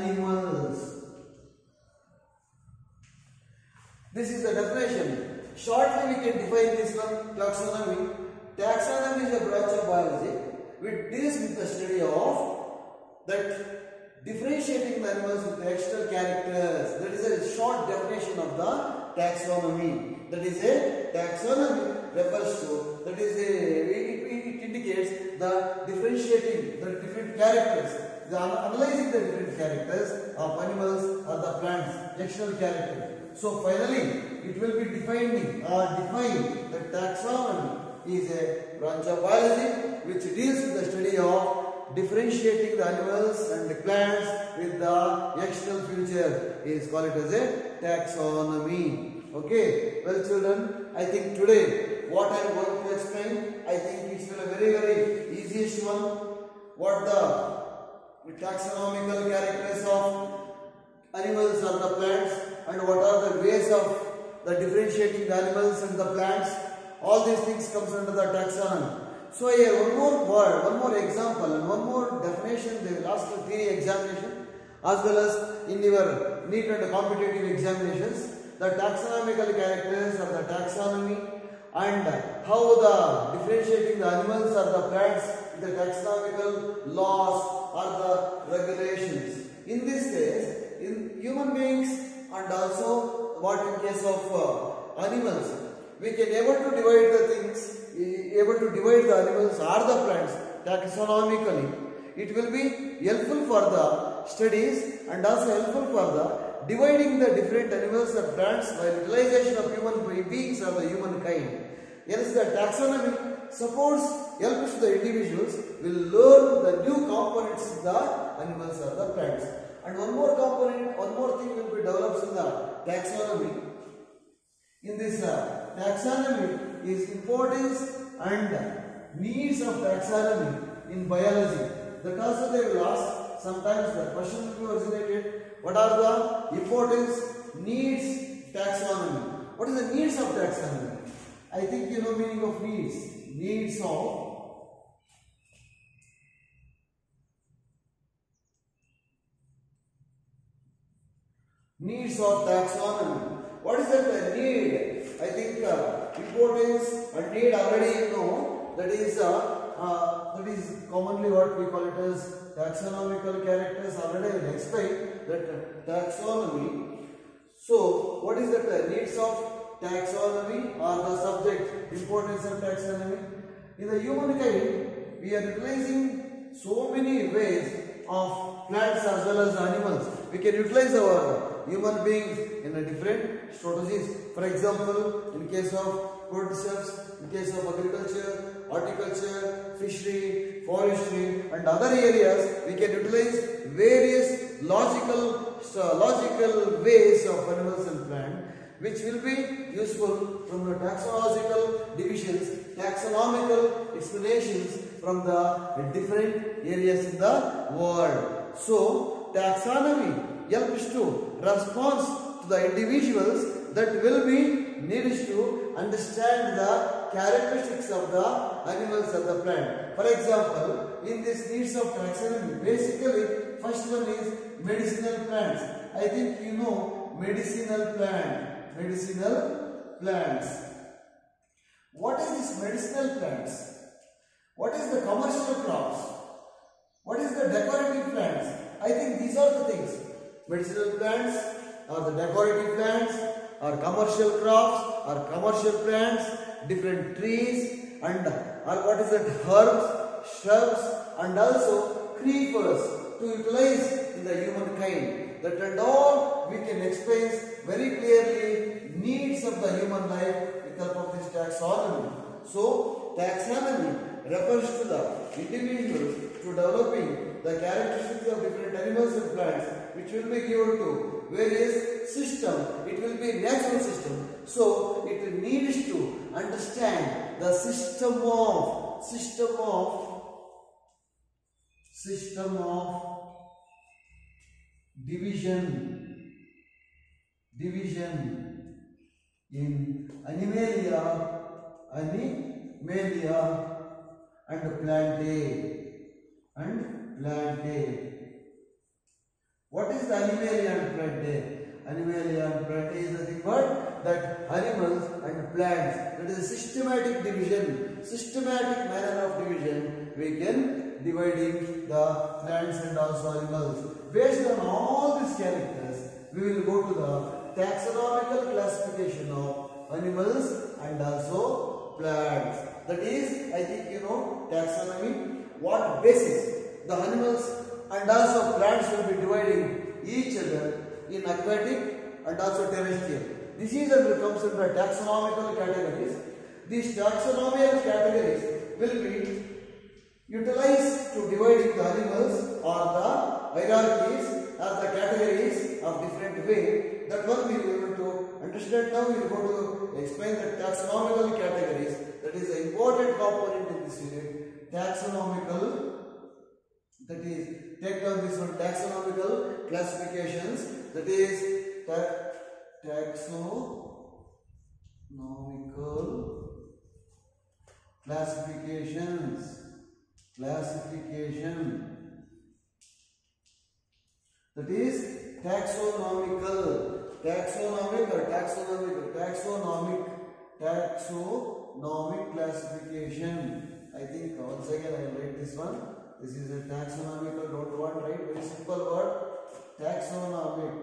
animals. This is the definition. Shortly we can define this one, taxonomy. Taxonomy is a branch of biology which deals with the study of that differentiating the animals with external characters. That is a short definition of the taxonomy. That is a taxonomy refers to, that is it indicates the differentiating the different characters, analyzing the different characters of animals or the plants, external characters. So finally, it will be defined that taxonomy is a branch of biology which deals with the study of differentiating the animals and the plants with the external feature. Is called it as a taxonomy. Okay, well children, I think today what I am going to explain, I think it's a very easiest one. What the taxonomical characters of animals or the plants, and what are the ways of the differentiating the animals and the plants. All these things comes under the taxonomy. So here one more word, one more example and one more definition they will ask for theory examination as well as in your NEET and competitive examinations. The taxonomical characters of the taxonomy and how the differentiating the animals or the plants, the taxonomical laws or the regulations. In this case, in human beings and also what in case of animals, we can able to divide the things, able to divide the animals or the plants taxonomically. It will be helpful for the studies and also helpful for the dividing the different animals and plants by utilization of human beings or the humankind. Hence the taxonomy supports, helps the individuals will learn the new components of the animals or the plants. And one more component, one more thing will be developed in the taxonomy. In this taxonomy is importance and needs of taxonomy in biology. That also they will ask. Sometimes the question will be originated. What are the importance, needs, taxonomy? What is the needs of taxonomy? I think you know meaning of needs. Needs of taxonomy. What is that need? I think importance and need already you know. That is commonly what we call it as taxonomical characters. Already I will explain that taxonomy. So what is the needs of taxonomy or the subject importance of taxonomy? In the humankind, we are utilizing so many ways of plants as well as animals. We can utilize our human beings in a different strategies. For example, in case of producers, in case of agriculture, horticulture, fishery, forestry and other areas, we can utilize various logical ways of animals and plants, which will be useful from the taxonomical divisions, taxonomical explanations from the different areas in the world. So, taxonomy helps to respond to the individuals that will be needed to understand the characteristics of the animals and the plant. For example, in this needs of taxonomy, basically first one is medicinal plants. I think you know medicinal plants. What is this medicinal plants? What is the commercial crops? What is the decorative plants? I think these are the things. Medicinal plants or the decorative plants or commercial crops or commercial plants, different trees and or what is it, herbs, shrubs and also creepers to utilize in the humankind. That and all we can explain very clearly needs of the human life with the help of this taxonomy. So, taxonomy refers to the individuals to developing the characteristics of different animals and plants, which will be given to various systems. It will be natural system. So, it needs to understand the system of division in animalia and plantae. What is the Animalia and Plantae? Animalia and Plantae is nothing but that animals and plants, that is a systematic division, systematic manner of division we can dividing the plants and also animals. Based on all these characters, we will go to the taxonomical classification of animals and also plants. That is, I think you know taxonomy, what basis the animals and also plants will be dividing each other in aquatic and also terrestrial. This is and comes under taxonomical categories. These taxonomical categories will be utilized to dividing the animals or the hierarchies or the categories of different way. That one we will be able to understand. Now we will go to explain the taxonomical categories. That is an important component in this unit. Taxonomical, that is, take down this one, taxonomical classifications. That is taxonomical classifications. That is taxonomic classification. I think once again I will write this one. This is a taxonomical, don't want write very simple word. Taxonomic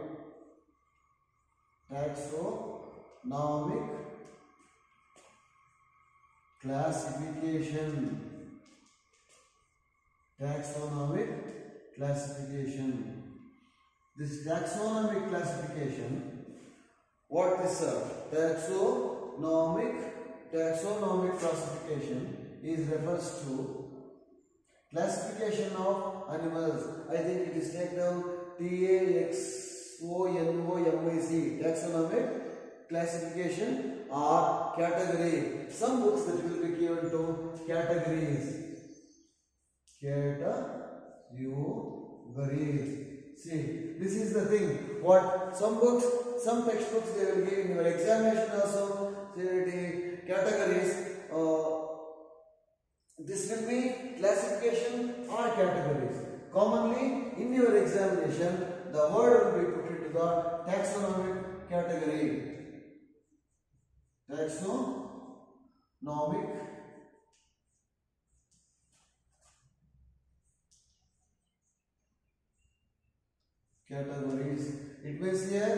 classification. Taxonomic classification. This taxonomic classification, what is taxonomic classification is refers to classification of animals. I think it is taken down TAXONOMIC, taxonomic classification or category. Some books that will be given to categories. See, this is the thing. What some books, some textbooks they will give in your examination also. The categories. This will be classification or categories. Commonly in your examination, the word will be put into the taxonomic category. Taxonomic categories. It means here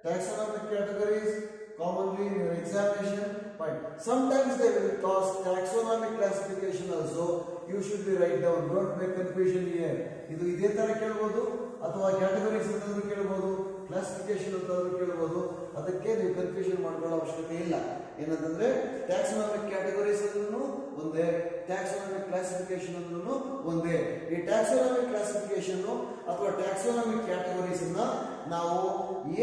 taxonomic categories commonly in your examination, but sometimes they will cause taxonomic classification also. You should be write down. Don't make confusion here. ಇದು ಇದೇ ತರ ಕೇಳಬಹುದು ಅಥವಾ categories ಅಂತಂದ್ರೂ ಕೇಳಬಹುದು, classification ಅಂತಂದ್ರೂ ಕೇಳಬಹುದು. ಅದಕ್ಕೆ ನೀವು ಕನ್ಫ್ಯೂಷನ್ ಮಾಡ್ಕೊಳ್ಳೋ ಅವಶ್ಯಕತೆ ಇಲ್ಲ. ಏನಂತಂದ್ರೆ ಟ್ಯಾಕ್ಸೋನಾಮಿಕ್ ಕ್ಯಾಟಗರೀಸ್ ಅಂದ್ರೂ ಒಂದೇ, ಟ್ಯಾಕ್ಸೋನಾಮಿಕ್ ಕ್ಲಾಸಿಫಿಕೇಶನ್ ಅಂದ್ರೂ ಒಂದೇ. ಈ ಟ್ಯಾಕ್ಸೋನಾಮಿಕ್ ಕ್ಲಾಸಿಫಿಕೇಶನ್ ಅಥವಾ ಟ್ಯಾಕ್ಸೋನಾಮಿಕ್ ಕ್ಯಾಟಗರೀಸ್ ಅನ್ನ ನಾವು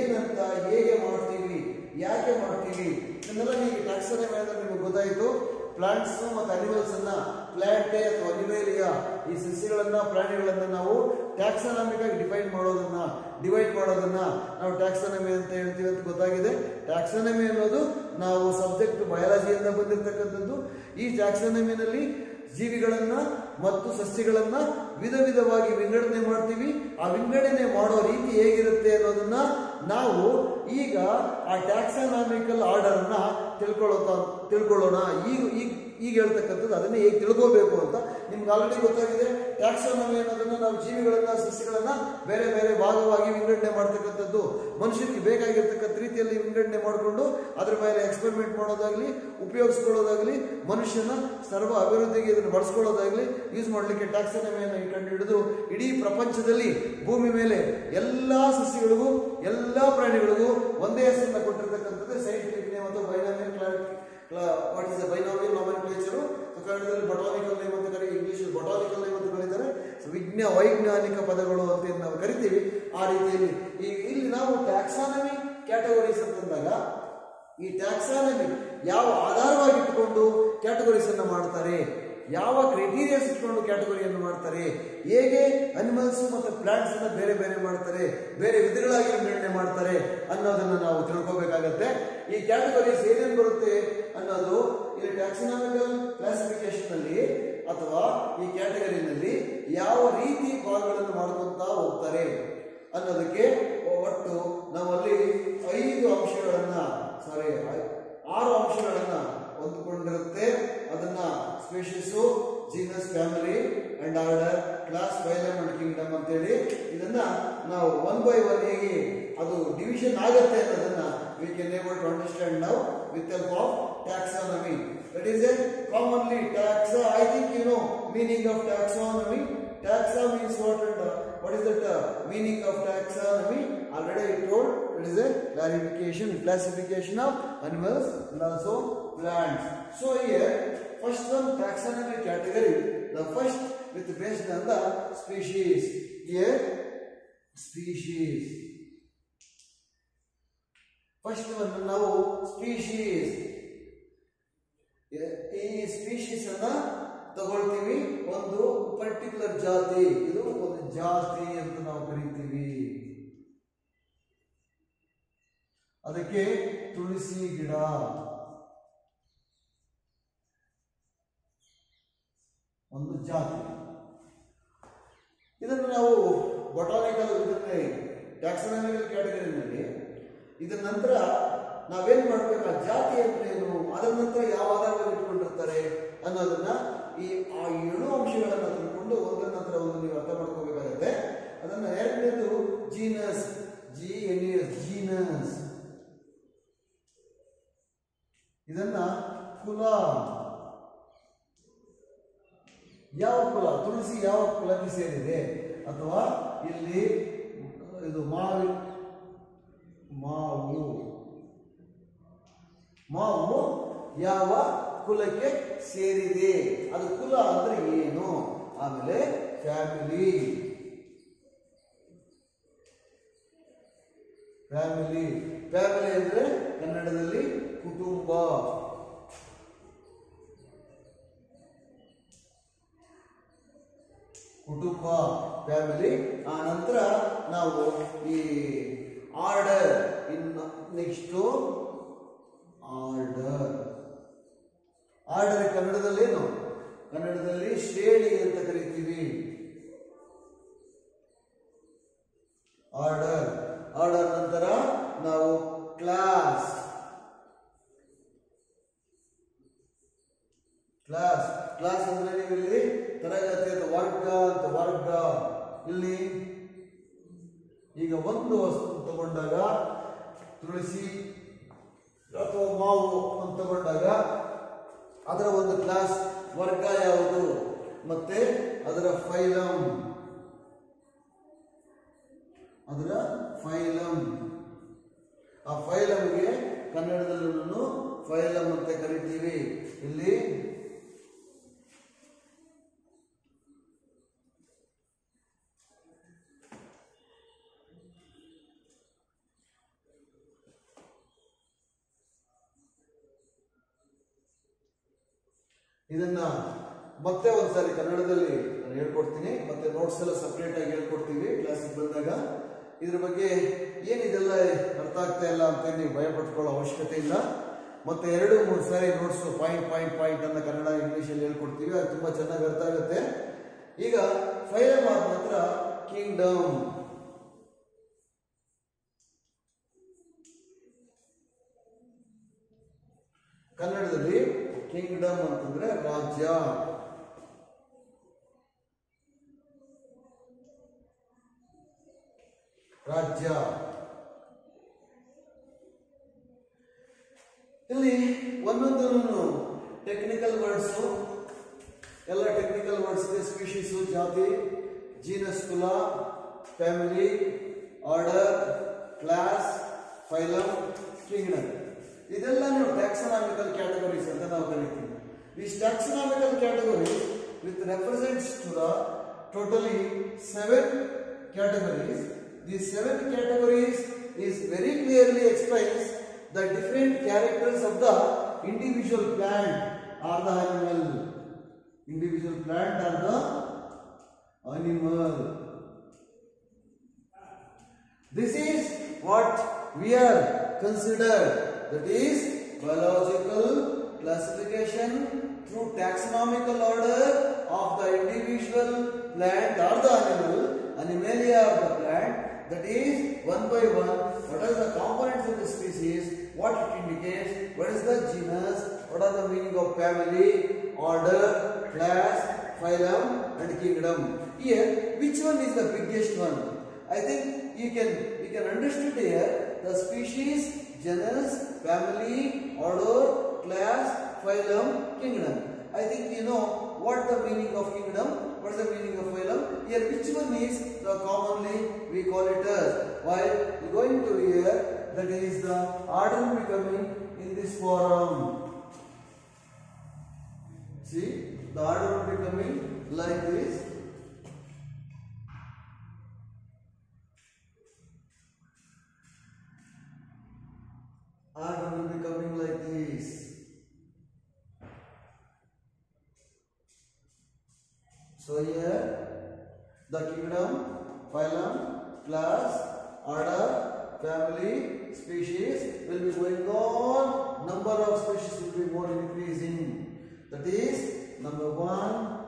ಏನಂತ ಹೇಗೆ ಮಾಡ್ತೀವಿ, ಯಾಕೆ ಮಾಡ್ತೀವಿ ಇದನ್ನೆಲ್ಲ ನಿಮಗೆ ಟ್ಯಾಕ್ಸೋನಮಿ ಅಂದ್ರೆ ನಿಮಗೆ ಗೊತ್ತಾಯಿತು. ಪ್ಲಾಂಟ್ಸ್ ಮತ್ತು ಅನಿಮಲ್ಸ್ ಅನ್ನ ಪ್ಲಾಂಟೆ ಅಥವಾ ಅನಿಮೇಲಿಯಾ ಈ ಸಸ್ಯಗಳನ್ನ ಪ್ರಾಣಿಗಳನ್ನ ನಾವು ಟ್ಯಾಕ್ಸಾನಮಿಕ್ ಆಗಿ ಡಿವೈಡ್ ಮಾಡೋದನ್ನ ನಾವು ಟ್ಯಾಕ್ಸಾನಮಿ ಅಂತ ಹೇಳ್ತೀವಿ ಅಂತ ಗೊತ್ತಾಗಿದೆ. ಟ್ಯಾಕ್ಸಾನಮಿ ಅನ್ನೋದು ನಾವು ಸಬ್ಜೆಕ್ಟ್ ಬಯಾಲಜಿಯಿಂದ ಬಂದಿರತಕ್ಕಂಥದ್ದು. ಈ ಟ್ಯಾಕ್ಸಾನಮಿನಲ್ಲಿ ಜೀವಿಗಳನ್ನ ಮತ್ತು ಸಸ್ಯಗಳನ್ನ ವಿಧ ವಿಧವಾಗಿ ವಿಂಗಡಣೆ ಮಾಡ್ತೀವಿ. ಆ ವಿಂಗಡಣೆ ಮಾಡೋ ರೀತಿ ಹೇಗಿರುತ್ತೆ ಅನ್ನೋದನ್ನ ನಾವು ಈಗ ಆ ಟ್ಯಾಕ್ಸಾನಮಿಕಲ್ ಆರ್ಡರ್ ಅನ್ನ ತಿಳ್ಕೊಳ್ಳೋಣ. ಈಗ ಹೇಳ್ತಕ್ಕಂಥದ್ದು ಅದನ್ನೇ ಹೇಗೆ ತಿಳ್ಕೋಬೇಕು ಅಂತ ನಿಮ್ಗೆ ಆಲ್ರೆಡಿ ಗೊತ್ತಾಗಿದೆ. ಟ್ಯಾಕ್ಸಾನಮಿ ಅನ್ನೋದನ್ನ ನಾವು ಜೀವಿಗಳನ್ನ ಸಸ್ಯಗಳನ್ನ ಬೇರೆ ಬೇರೆ ಭಾಗವಾಗಿ ವಿಂಗಡಣೆ ಮಾಡ್ತಕ್ಕಂಥದ್ದು. ಮನುಷ್ಯನಿಗೆ ಬೇಕಾಗಿರ್ತಕ್ಕಂಥ ರೀತಿಯಲ್ಲಿ ವಿಂಗಡಣೆ ಮಾಡಿಕೊಂಡು ಅದ್ರ ಮೇಲೆ ಎಕ್ಸ್ಪೆರಿಮೆಂಟ್ ಮಾಡೋದಾಗ್ಲಿ, ಉಪಯೋಗಿಸ್ಕೊಳ್ಳೋದಾಗ್ಲಿ, ಮನುಷ್ಯನ ಸರ್ವ ಅಭಿವೃದ್ಧಿಗೆ ಇದನ್ನು ಬಳಸ್ಕೊಳ್ಳೋದಾಗ್ಲಿ ಯೂಸ್ ಮಾಡಲಿಕ್ಕೆ ಟ್ಯಾಕ್ಸಾನಮಿಯನ್ನು ಕಂಡು ಹಿಡಿದು ಇಡೀ ಪ್ರಪಂಚದಲ್ಲಿ ಭೂಮಿ ಮೇಲೆ ಎಲ್ಲಾ ಸಸ್ಯಗಳಿಗೂ ಎಲ್ಲಾ ಪ್ರಾಣಿಗಳಿಗೂ ಒಂದೇ ಹೆಸರನ್ನ ಕೊಟ್ಟಿರ್ತಕ್ಕಂಥದ್ದು ಸೈಂಟಿಫಿಕ್ ನೇಮ್ ಅಥವಾ binomial what is the binomial nomenclature. ಕನ್ನಡದಲ್ಲಿ ಬಟಾನಿಕಲ್ ನೇಮ್ ಅಂತ ಕರೀತಾರೆ, ಇಂಗ್ಲಿಷ್ ಬಟಾನಿಕಲ್ ನೇಮ್ ಅಂತ ಕರೀತಾರೆ. ವೈಜ್ಞಾನಿಕ ಪದಗಳು ಅಂತ ನಾವು ಕರಿತೀವಿ. ಆ ರೀತಿಯಲ್ಲಿ ಇಲ್ಲಿ ನಾವು ಟ್ಯಾಕ್ಸಾನಮಿ ಕ್ಯಾಟಗರೀಸ್ ಅಂತಂದಾಗ ಈ ಟ್ಯಾಕ್ಸಾನಮಿ ಯಾವ ಆಧಾರವಾಗಿ ಇಟ್ಟುಕೊಂಡು ಕ್ಯಾಟಗರೀಸ್ ಅನ್ನು ಮಾಡ್ತಾರೆ, ಯಾವ ಕ್ರೈಟೀರಿಯಾಸ್ ಇಟ್ಕೊಂಡು ಕ್ಯಾಟಗರಿಯನ್ನು ಮಾಡ್ತಾರೆ, ಹೇಗೆ ಅನಿಮಲ್ಸ್ ಮತ್ತು ಪ್ಲಾಂಟ್ಸ್ ಅನ್ನ ಬೇರೆ ಬೇರೆ ಮಾಡ್ತಾರೆ, ಬೇರೆ ವಿಧಗಳಾಗಿ ವಿಂಗಡಣೆ ಮಾಡ್ತಾರೆ ಅನ್ನೋದನ್ನ ನಾವು ತಿಳ್ಕೋಬೇಕಾಗತ್ತೆ. ಈ ಕ್ಯಾಟಗರೀಸ್ ಏನೇನು ಬರುತ್ತೆ ಅನ್ನೋದು ಈ ಟ್ಯಾಕ್ಸಾನಮಿಕಲ್ ಕ್ಲಾಸಿಫಿಕೇಶನ್ ಅಲ್ಲಿ ಅಥವಾ ಈ ಕ್ಯಾಟಗರಿನಲ್ಲಿ ಯಾವ ರೀತಿ ಭಾಗಗಳನ್ನು ಮಾಡ್ಕೊಂತ ಹೋಗ್ತಾರೆ. ಅನ್ನೋದಕ್ಕೆ ಒಟ್ಟು ನಮ್ಮಲ್ಲಿ 6 ಅಂಶಗಳನ್ನ ಹೊಂದಿಕೊಂಡಿರುತ್ತೆ. ಅದನ್ನ species, genus, family and order, class, phylum and Kingdom ಅಂತ ಹೇಳಿ ಇದನ್ನ ನಾವು 1 by 1 ಹೇಗೆ ಅದು ಡಿವಿಷನ್ ಆಗುತ್ತೆ ಅನ್ನೋದನ್ನ we can able to understand now with help of taxonomy. That is a commonly taxa. I think you know meaning of taxonomy. Taxa means what is the meaning of taxonomy? Already I told it is a classification of animals and also plants. So here first one, taxonomy category, the first with based on the species. Here species, first one ನಾವು species, ಈ species ಅನ್ನ ತಗೊಳ್ತೀವಿ. ಒಂದು particular ಜಾತಿ, ಇದು ಒಂದು ಜಾತಿ ಅಂತ ನಾವು ಕರೀತೀವಿ. ಅದಕ್ಕೆ ತುಳಸಿ ಗಿಡ, ಒಂದು ಜಾತಿ. ಇದನ್ನು ನಾವು ಬೊಟಾನಿಕಲ್ ಟ್ಯಾಕ್ಸಾನಮಿಕಲ್ ಕ್ಯಾಟಗರಿನಲ್ಲಿ ಇದರ ನಂತರ ನಾವೇನ್ ಮಾಡ್ಬೇಕು, ಆ ಜಾತಿ ಅಂದ್ರೇನು, ಅದರ ನಂತರ ಯಾವ ಆಧಾರದಲ್ಲಿ ಇಟ್ಕೊಂಡಿರ್ತಾರೆ ಅನ್ನೋದನ್ನ ಈ 7 ಅಂಶಗಳನ್ನ ತಿಳ್ಕೊಂಡು ಒಂದರ ನಂತರ ಒಂದು ನೀವು ಅರ್ಥ ಮಾಡ್ಕೋಬೇಕಾಗತ್ತೆ. ಅದನ್ನ ಎರಡನೇದು ಜೀನಸ್, ಜೀನಸ್. ಇದನ್ನ ಕುಲ, ಯಾವ ಕುಲ, ತುಳಸಿ ಯಾವ ಕುಲಕ್ಕೆ ಸೇರಿದೆ, ಅಥವಾ ಇಲ್ಲಿ ಇದು ಮಾವು ಯಾವ ಕುಲಕ್ಕೆ ಸೇರಿದೆ, ಅದು ಕುಲ ಅಂದ್ರೆ ಏನು. ಆಮೇಲೆ ಫ್ಯಾಮಿಲಿ ಅಂದ್ರೆ ಕನ್ನಡದಲ್ಲಿ ಕುಟುಂಬ. ಫ್ಯಾಮಿಲಿ. ಆ ನಂತರ ನಾವು ಈ ಆರ್ಡರ್, ಇನ್ನು ನೆಕ್ಸ್ಟ್ ಆರ್ಡರ್ ಕನ್ನಡದಲ್ಲಿ ಏನು, ಕನ್ನಡದಲ್ಲಿ ಶ್ರೇಣಿ ಅಂತ ಕರಿತೀವಿ. ಆರ್ಡರ್ ನಂತರ ನಾವು ಕ್ಲಾಸ್ ಅಂದ್ರೆ ನೀವು ಇಲ್ಲಿ ತರಗತಿ ಅಂತ ವರ್ಗ. ಇಲ್ಲಿ ಈಗ ಒಂದು ವಸ್ತು ತಗೊಂಡಾಗ ತುಳಸಿ ಅಥವಾ ಮಾವು ಅಂತ ತಗೊಂಡಾಗ ಅದರ ಒಂದು ಕ್ಲಾಸ್ ವರ್ಗ ಯಾವುದು, ಮತ್ತೆ ಅದರ ಫೈಲಮ್ ಆ ಫೈಲಮ್ಗೆ ಕನ್ನಡದಲ್ಲೂ ಫೈಲಮ್ ಅಂತ ಕರಿತೀವಿ. ಇಲ್ಲಿ ಇದನ್ನ ಮತ್ತೆ ಒಂದ್ಸಾರಿ ಕನ್ನಡದಲ್ಲಿ ನಾನು ಹೇಳ್ಕೊಡ್ತೀನಿ, ಮತ್ತೆ ನೋಟ್ಸ್ ಎಲ್ಲ ಸಪರೇಟ್ ಆಗಿ ಹೇಳ್ಕೊಡ್ತೀವಿ ಕ್ಲಾಸಿಗೆ ಬಂದಾಗ. ಇದ್ರ ಬಗ್ಗೆ ಏನಿದೆಲ್ಲ ಅರ್ಥ ಆಗ್ತಾ ಇಲ್ಲ ಅಂತ ನೀವು ಭಯ ಪಟ್ಕೊಳ್ಳೋ ಅವಶ್ಯಕತೆ ಇಲ್ಲ. ಮತ್ತೆ 2-3 ಸಾರಿ ನೋಟ್ಸ್ ಪಾಯಿಂಟ್ ಅನ್ನ ಕನ್ನಡ ಇಂಗ್ಲಿಷಲ್ಲಿ ಹೇಳ್ಕೊಡ್ತೀವಿ, ಅದು ತುಂಬಾ ಚೆನ್ನಾಗಿ ಅರ್ಥ ಆಗುತ್ತೆ. ಈಗ ಫೈಲಮ್ ಆದ ನಂತರ ಕಿಂಗ್ಡಮ್. ಕನ್ನಡದಲ್ಲಿ ಕಿಂಗ್ಡಮ್ ಅಂತಂದ್ರೆ ರಾಜ್ಯ. ಇಲ್ಲಿ ಒಂದೊಂದು ಟೆಕ್ನಿಕಲ್ ವರ್ಡ್ಸ್, ಎಲ್ಲ ಟೆಕ್ನಿಕಲ್ ವರ್ಡ್ಸ್ ಇದೆ. ಸ್ಪೀಶೀಸ್ ಜಾತಿ, ಜೀನಸ್ ಕುಲ, family, order, class, phylum, Kingdom. ಇದೆಲ್ಲ ನೀವು ಟ್ಯಾಕ್ಸಾನಮಿಕಲ್ ಕ್ಯಾಟಗರೀಸ್ ಅಂತ ನಾವು ಕರಿತೀವಿ. These taxonomical categories with represents to the totally 7 categories. These 7 categories is very clearly explains the different characters of the individual plant or the animal. Individual plant or the animal. This is what we are considered, that is biological classification through taxonomical order of the individual plant or the animal, animalia of the plant, That is, one by one, what are the components of the species, what it indicates, what is the genus, what are the meaning of family, order, class, phylum and kingdom. Here, which one is the biggest one? I think you can understand here the species, genus, family, order, class, phylum, kingdom. I think you know what the meaning of kingdom, what is the meaning of phylum. Here, which one is the commonly we call it as? While going to here, that is the order will be coming in this form. See, the order will be coming like this. Order will be coming like this. So here, the kingdom, phylum, class, order, family, species will be going on. Number of species will be more increasing. That is, number 1,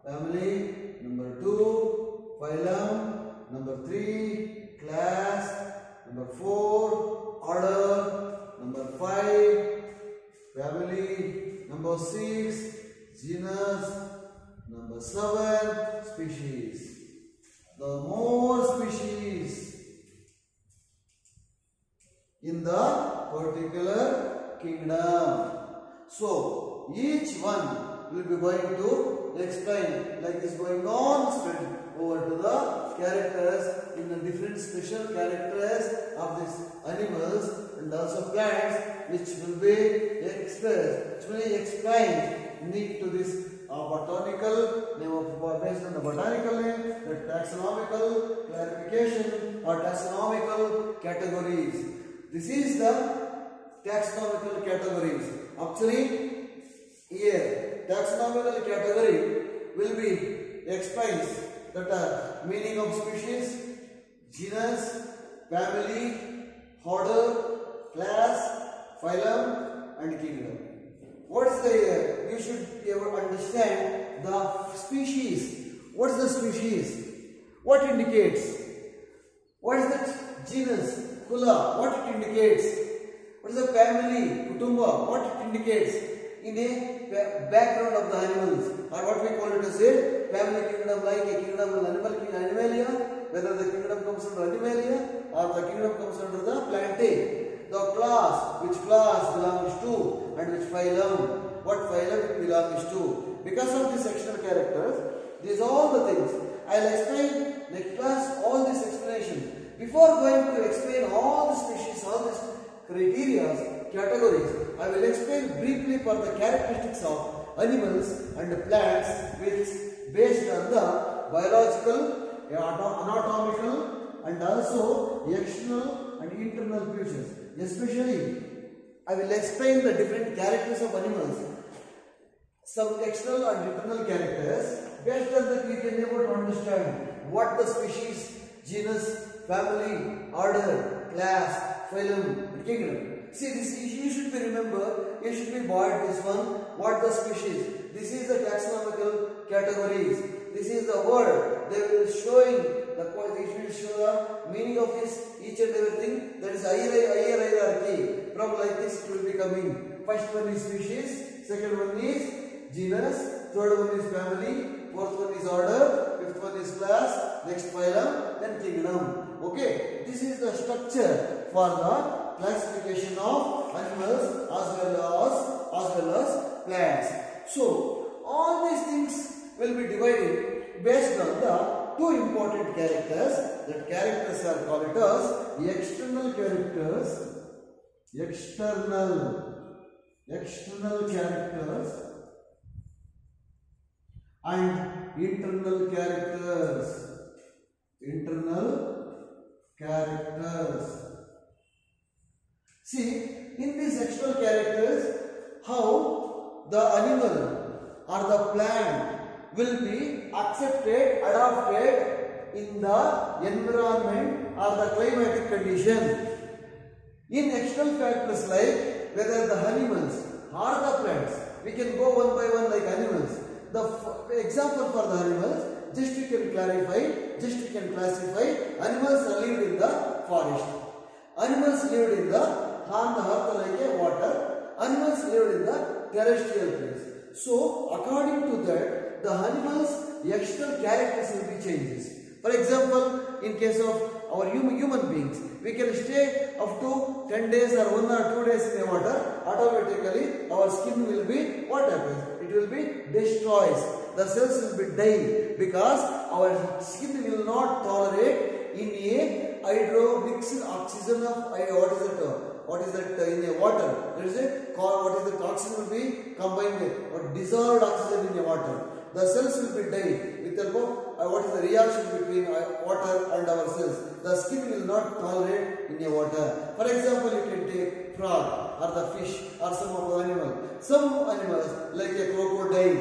family, number 2, phylum, number 3, class, number 4, order, number 5, family, number 6, genus, number 7, species. The more species in the particular kingdom. So, each one will be going to explain like this, going on spread over to the characters in the different special characters of these animals and also plants, which will be expressed, which will be explained need to this botanical name of based on the botanical name, the taxonomical clarification or taxonomical categories. This is the taxonomical categories. Actually, here taxonomical category will be explains that meaning of species, genus, family, order, class, phylum and kingdom. What is the you should ever understand the species. What is the species? What indicates? What is that genus? Kula. What it indicates? What is the family? Kutumba. What it indicates? In a background of the animals, or what we call it as a family kingdom, like a kingdom of animal kingdom, Animalia, whether the kingdom comes under Animalia or the kingdom comes under the Plantae. The class, which class belongs to, and which phylum, what phylum it belongs to. Because of the sectional characters, these are all the things. I will explain next class all this explanation. Before going to explain all the species, all these criteria, categories, I will explain briefly for the characteristics of animals and plants, which based on the biological, anatomical and also external and internal features. Especially, I will explain the different characters of animals, some external and internal characters. Based on that, we can able to understand what the species, genus, family, order, class, phylum, and kingdom. See, this you should be remember. You should be bought this one. What the species? This is the taxonomical categories. This is the word. They will showing the it will show the meaning of this each and everything. That is hierarchy. From like this it will be coming. First one is species. Second one is genus. Third one is family. Fourth one is order. Fifth one is class. Next phylum. Then kingdom. Okay. This is the structure for the classification of animals as well as plants. So all these things will be divided based on the two important characters. That characters are called as external characters, external characters and internal characters. See, in these external characters, how the animal or the plant will be accepted, adopted in the environment or the climatic condition. In external factors like whether the animals or the plants, we can go one by one like animals. The example for the animals, just you can clarify, just you can classify. Animals are lived in the forest. Animals lived in the on the earth like water. Animals lived in the terrestrial place. So according to that, the animals' external characters will be changes. For example, in case of our human beings, we can stay up to 10 days or 1 or 2 days in the water. Automatically, our skin will be, what happens? It will be destroys. The cells will be die because our skin will not tolerate in a hydro mixed oxygen of what is that in a water? There is a what is the oxygen will be combined with or dissolved oxygen in a water. The cells will be die with the what is the reaction between water and our cells. The skin will not tolerate in a water. For example, you can take frog or the fish or some of the animal. Some animals like a crocodile.